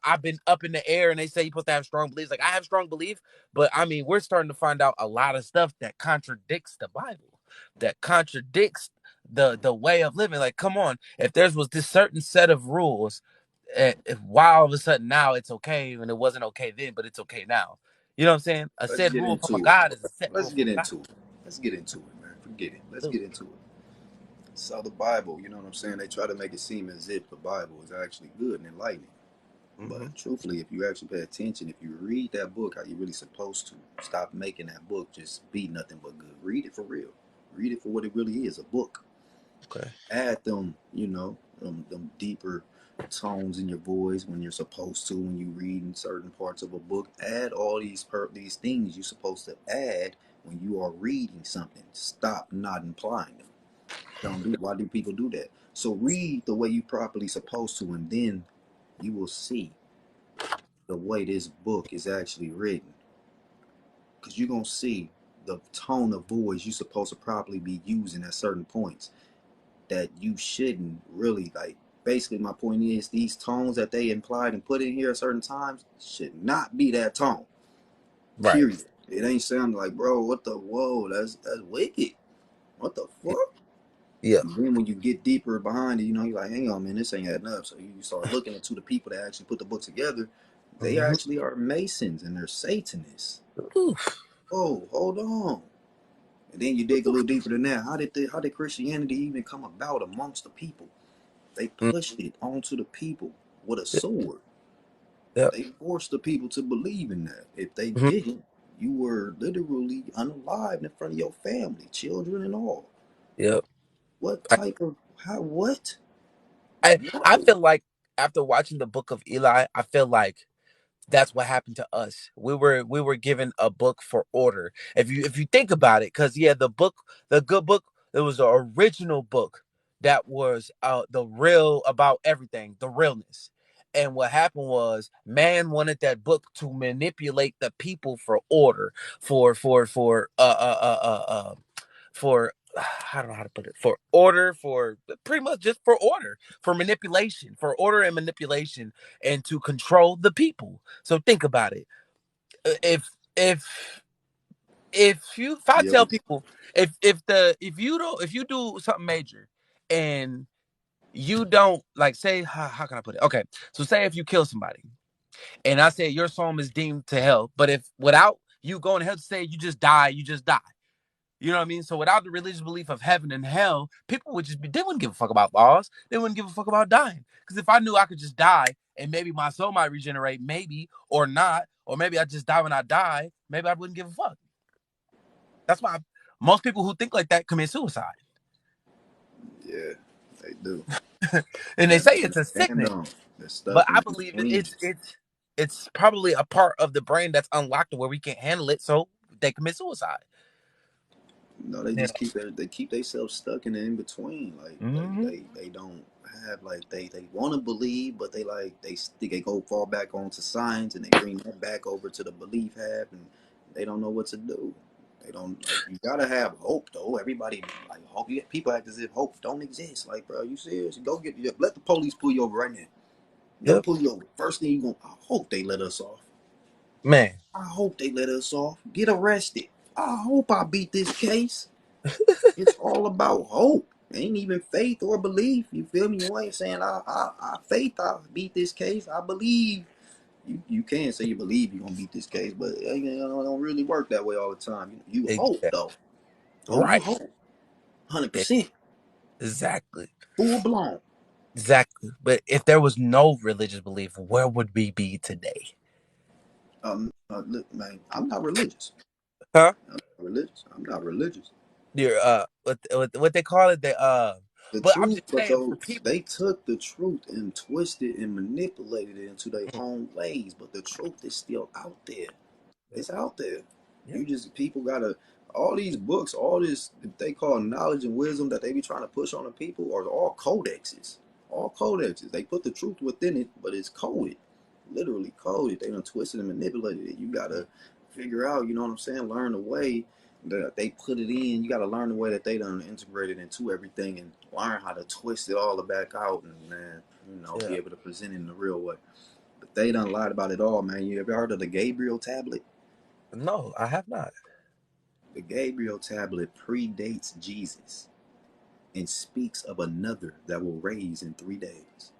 I've been up in the air and they say you're supposed to have strong beliefs. Like I have strong belief, but I mean we're starting to find out a lot of stuff that contradicts the Bible, that contradicts the way of living. Like, come on, if there was this certain set of rules, why all of a sudden now it's okay and it wasn't okay then, but it's okay now? You know what I'm saying? A Let's set get rule from a into it. God is a set Let's rule from get a God. into it. Let's get into it, man. Forget it. Let's get Absolutely. into it. So the Bible, you know what I'm saying? They try to make it seem as if the Bible is actually good and enlightening. Mm-hmm. But truthfully, if you actually pay attention, if you read that book how you're really supposed to, stop making that book just be nothing but good. Read it for real. Read it for what it really is, a book. Okay. Add them deeper tones in your voice when you're supposed to, when you read in certain parts of a book. Add all these things you're supposed to add when you are reading something. Stop not implying them. Don't do. Why do people do that? So read the way you properly supposed to, and then you will see the way this book is actually written. Because you're gonna see the tone of voice you're supposed to properly be using at certain points that you shouldn't really like. Basically, my point is these tones that they implied and put in here at certain times should not be that tone. Right. Period. It ain't sounding like, bro, what the whoa, that's wicked. What the fuck? Yeah. And then when you get deeper behind it, you're like, hang on, man, this ain't adding up. So you start looking into the people that actually put the book together. They Mm-hmm. actually are Masons and they're Satanists. Oof. Oh, hold on. And then you dig a little deeper than that. How did Christianity even come about amongst the people? They Mm. pushed it onto the people with a sword. Yep. They forced the people to believe in that. If they Mm-hmm. didn't, you were literally unalived in front of your family, children and all. Yep. What I, type of how what? I No. feel like after watching the Book of Eli, I feel like that's what happened to us. We were given a book for order. If you think about it, because yeah, the good book, it was the original book that was the real about everything, the realness. And what happened was man wanted that book to manipulate the people for order, for I don't know how to put it, for order, for pretty much just for order, for manipulation, for order and manipulation, and to control the people. So think about it. If if I Yeah, tell people, if you do something major and you don't, like, say, how can I put it? Okay, so say if you kill somebody and I say your soul is deemed to hell, but if without you going to hell, to say you just die. You know what I mean? So without the religious belief of heaven and hell, people would just be, they wouldn't give a fuck about laws. They wouldn't give a fuck about dying. Because if I knew I could just die and maybe my soul might regenerate, maybe, or not, or maybe I just die when I die, maybe I wouldn't give a fuck. That's why most people who think like that commit suicide. yeah, they do. And They they say don't it's a understand sickness, them. They're but stuck I in believe between. it's probably a part of the brain that's unlocked to where we can't handle it, so they commit suicide. No, they You just keep themselves stuck in the in between. Like they know? they they don't have like they want to believe, but they go far back onto science and they bring that back over to the belief half, and they don't know what to do. They don't like you gotta have hope though. Everybody like hope. People act as if hope don't exist. Like, bro, you serious? Go let the police pull you over right now. They'll Yep. pull you over. First thing you gonna I hope they let us off. Man. I hope they let us off. Get arrested. I hope I beat this case. It's all about hope. Ain't even faith or belief. You feel me? You ain't saying I faith I beat this case. I believe. You can say you believe you're gonna beat this case, but it don't really work that way all the time. You hope Exactly. though. Oh, you Right. hope. 100%. Exactly. Full blown. Exactly. But if there was no religious belief, where would we be today? Look, man, I'm not religious. Huh? I'm not religious. I'm not religious. Your what they call it? The But I'm truth, just but saying for those people. they took the truth and twisted and manipulated it into their Mm, own ways. But the truth is still out there. yeah. It's out there. Yeah. You just people gotta all these books, all this they call knowledge and wisdom that they be trying to push on the people are all codexes. All codexes. They put the truth within it, but it's coded. Literally coded. They done twisted and manipulated it. You Mm, gotta figure out, you know what I'm saying, learn the way that they put it in. You gotta learn the way that they done integrated into everything and learn how to twist it all back out and man, be yeah. able to present it in the real way. But they done lied about it all, man. You ever heard of the Gabriel tablet? No, I have not. The Gabriel tablet predates Jesus and speaks of another that will raise in 3 days.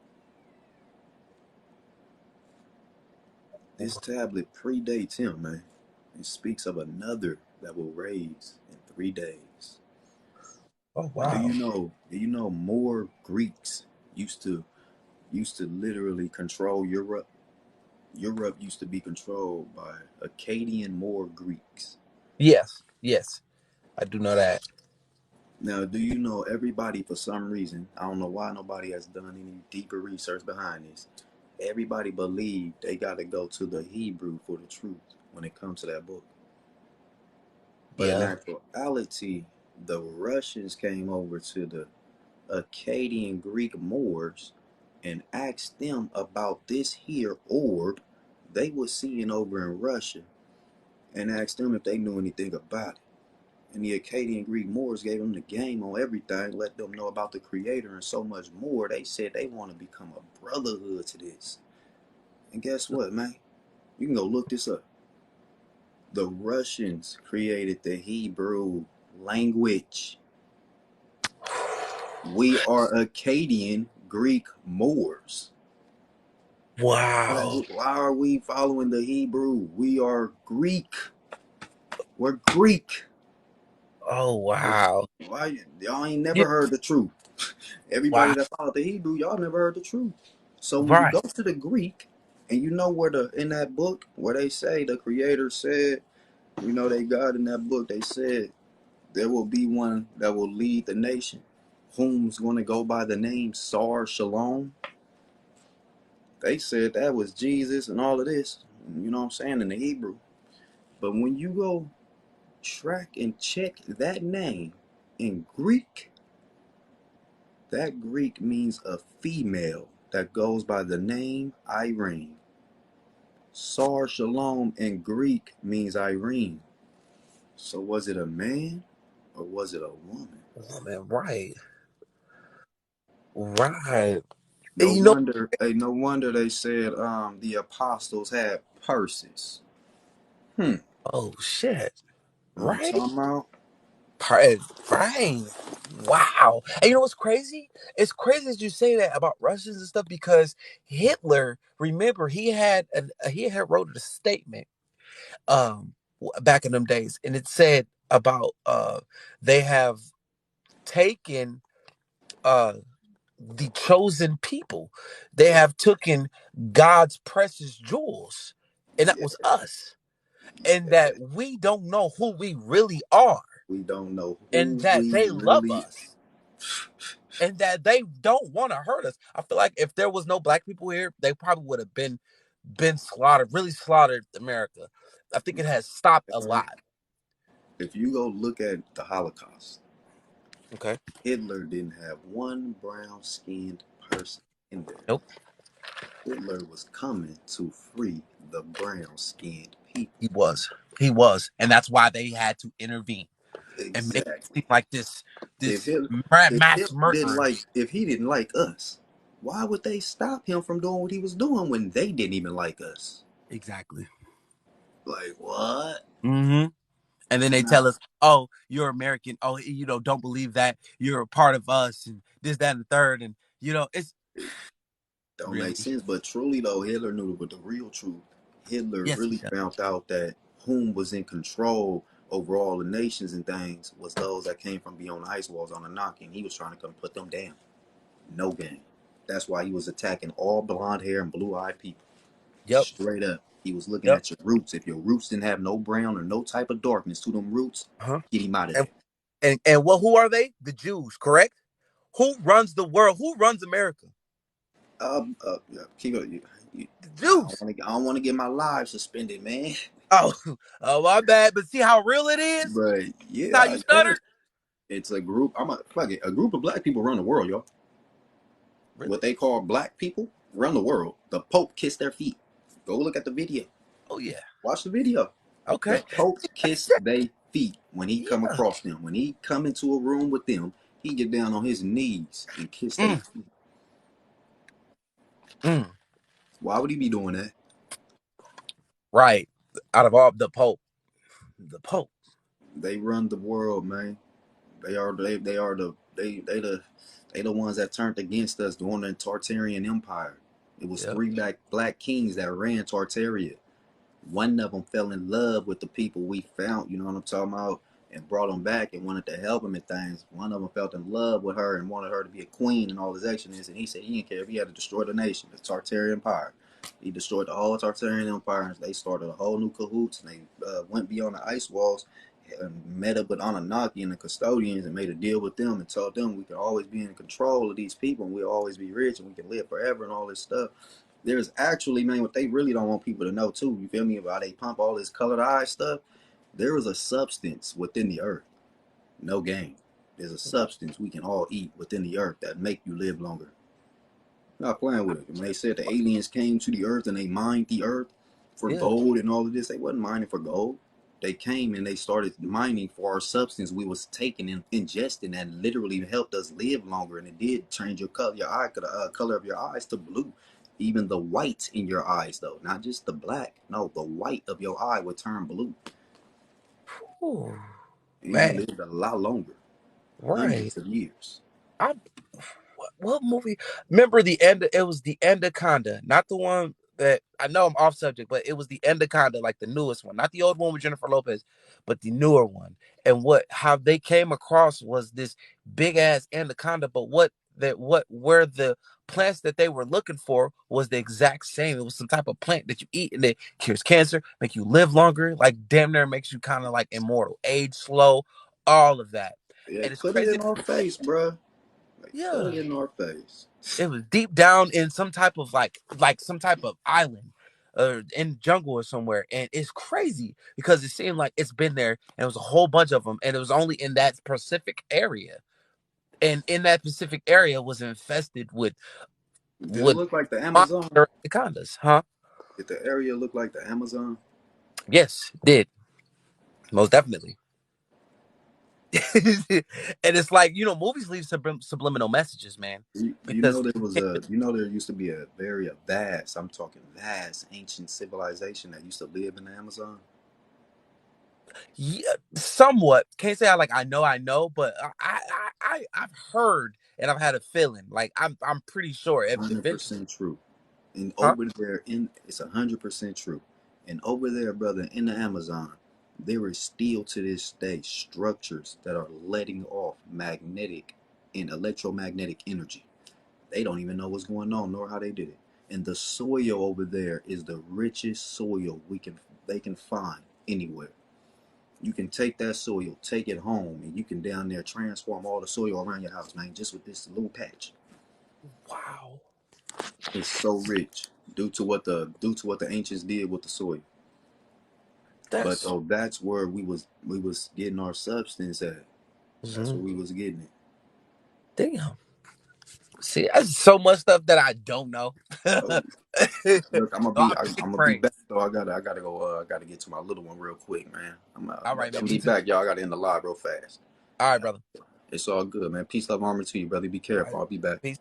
This tablet predates him, man. It speaks of another that will raise in 3 days. Oh And do wow. you know? Do you know more Greeks used to literally control Europe? Europe used to be controlled by Akkadian Moor Greeks. Yes. Yes. I do know that. Now, do you know everybody for some reason? I don't know why nobody has done any deeper research behind this. Everybody believed they got to go to the Hebrew for the truth when it comes to that book. But in Yeah. actuality, the Russians came over to the Akkadian Greek Moors and asked them about this here orb they were seeing over in Russia and asked them if they knew anything about it. And the Akkadian Greek Moors gave them the game on everything, let them know about the creator and so much more. They said they want to become a brotherhood to this. And guess what, man? You can go look this up. The Russians created the Hebrew language. We are Akkadian Greek Moors. Wow. Why are we following the Hebrew? We are Greek. We're Greek. Oh wow. Why y'all ain't Yeah. never heard the truth? Everybody Wow. that followed the Hebrew, y'all never heard the truth. So when you Right. go to the Greek, and you know where in that book where they say the Creator said, they God in that book, they said there will be one that will lead the nation, whom's going to go by the name Sar Shalom. They said that was Jesus and all of this. You know what I'm saying in the Hebrew. But when you go track and check that name in Greek, that Greek means a female that goes by the name Irene. Sar Shalom in Greek means Irene. So was it a man or was it a woman? Oh, man, right. Right. And No wonder, no wonder they said the apostles had purses. Hmm. oh shit. You know what I'm Right? talking about? Right. Right. Wow. And you know what's crazy? It's crazy that you say that about Russians and stuff because Hitler, remember, he had wrote a statement back in them days, and it said about they have taken uh the chosen people. They have taken God's precious jewels, and that Yeah, was us. And that we don't know who we really are, we don't know and who that we they love really. us, and that they don't want to hurt us. I feel like if there was no black people here, they probably would have been slaughtered, really slaughtered America. I think it has stopped a lot. If you go look at the Holocaust, Okay. Hitler didn't have one brown skinned person in there. Nope. Hitler was coming to free the brown skinned people. He was. He was. And that's why they had to intervene and make it Exactly. seem like If this Hitler, if mass Hitler didn't murderers. like, if he didn't like us, why would they stop him from doing what he was doing when they didn't even like us? Exactly. Like what? Mm-hmm. And then they Nah, tell us, "Oh, you're American. Oh, don't believe that you're a part of us, and this, that, and the third." And it's it don't make really sense. But truly though, Hitler knew the real truth. Hitler yes, he really does. found out that whom was in control over all the nations and things was those that came from beyond the ice walls on the knock, and he was trying to come put them down. No game. That's why he was attacking all blonde hair and blue eyed people. Yep, Straight up. He was looking yep. at your roots. If your roots didn't have no brown or no type of darkness to them roots, Huh? get him out of And there. who are they? The Jews, correct? Who runs the world? Who runs America? Yeah, keep it. The I Jews. don't want to get my life suspended, man. Oh, oh, my bad. But see how real it is? But See how yeah, you I guess stuttered? it's a group. Fuck it. A group of black people run the world, y'all. Really? What they call black people run the world. The Pope kissed their feet. Go look at the video. Oh yeah. Watch the video. The Okay. Pope kissed their feet when he come Yeah. across them. When he come into a room with them, he get down on his knees and kiss their Mm, feet. mm. Why would he be doing that? Right. Out of all the Pope. They run the world, man. They the ones that turned against us during the Tartarian Empire. It was Yep. three black kings that ran Tartaria. One of them fell in love with the people we found, you know what I'm talking about, and brought them back and wanted to help him in things. One of them felt in love with her and wanted her to be a queen and all his actions. And he said he didn't care if he had to destroy the nation, the Tartarian Empire. He destroyed the whole Tartarian Empire, and they started a whole new cahoots, and they went beyond the ice walls and met up with Anunnaki and the custodians and made a deal with them and told them we could always be in control of these people and we'll always be rich and we can live forever and all this stuff. There's actually, man, what they really don't want people to know too. You feel me? About they pump all this colored eye stuff. There is a substance within the earth. No game. There's a substance we can all eat within the earth that make you live longer. Not playing with it. When they said the aliens came to the earth and they mined the earth for Yeah. gold and all of this, they wasn't mining for gold. They came and they started mining for our substance we was taking and ingesting that literally helped us live longer. And it did change color of your eyes to blue. Even the white in your eyes, though, not just the black. No, the white of your eye would turn blue. Ooh, And you man. lived a lot longer, Right. hundreds of years. I what movie? Remember the end? It was the Endaconda, not the one that I know I'm off subject, but it was the Endaconda, like the newest one, not the old one with Jennifer Lopez, but the newer one. And how they came across was this big ass anaconda, but where the plants that they were looking for was the exact same. It was some type of plant that you eat and it cures cancer, make you live longer, like damn near makes you kind of like immortal, age slow, all of that. They And it's put it crazy. in our face, bruh. They put Yeah. it in our face. It was deep down in some type of like some type of island or in jungle or somewhere. And it's crazy because it seemed like it's been there and it was a whole bunch of them. And it was only in that specific area. And in that specific area was infested Did it with look like the Amazon? monster anacondas, huh? Did the area look like the Amazon? Yes, did. Most definitely. And it's like, movies leave subliminal messages, man. You Because know there was a you know there used to be a vast, I'm talking vast ancient civilization that used to live in the Amazon. yeah, somewhat can't say I know, but I've heard and I've had a feeling like I'm pretty sure Hundred eventually, percent true. And huh? over there in it's 100% true. And over there, brother, in the Amazon, there is still to this day structures that are letting off magnetic and electromagnetic energy. They don't even know what's going on nor how they did it. And the soil over there is the richest soil they can find anywhere. You can take that soil, take it home, and you can down there transform all the soil around your house, man, just with this little patch. Wow, It's so rich due to what the ancients did with the soil. But that's oh, that's where we was getting our substance at. That's where mhm. we was getting it. Damn. See, that's so much stuff that I don't know. Oh, So look, I'm gonna I be I'm, pick I'm gonna be praise. back though. I gotta go. I gotta get to my little one real quick, man. All I'm right, man. gonna Me be too. back, y'all. I gotta end the live real fast. All right, brother. It's all good, man. Peace, love, armor to you, brother. Be All careful. right. I'll be back. Peace.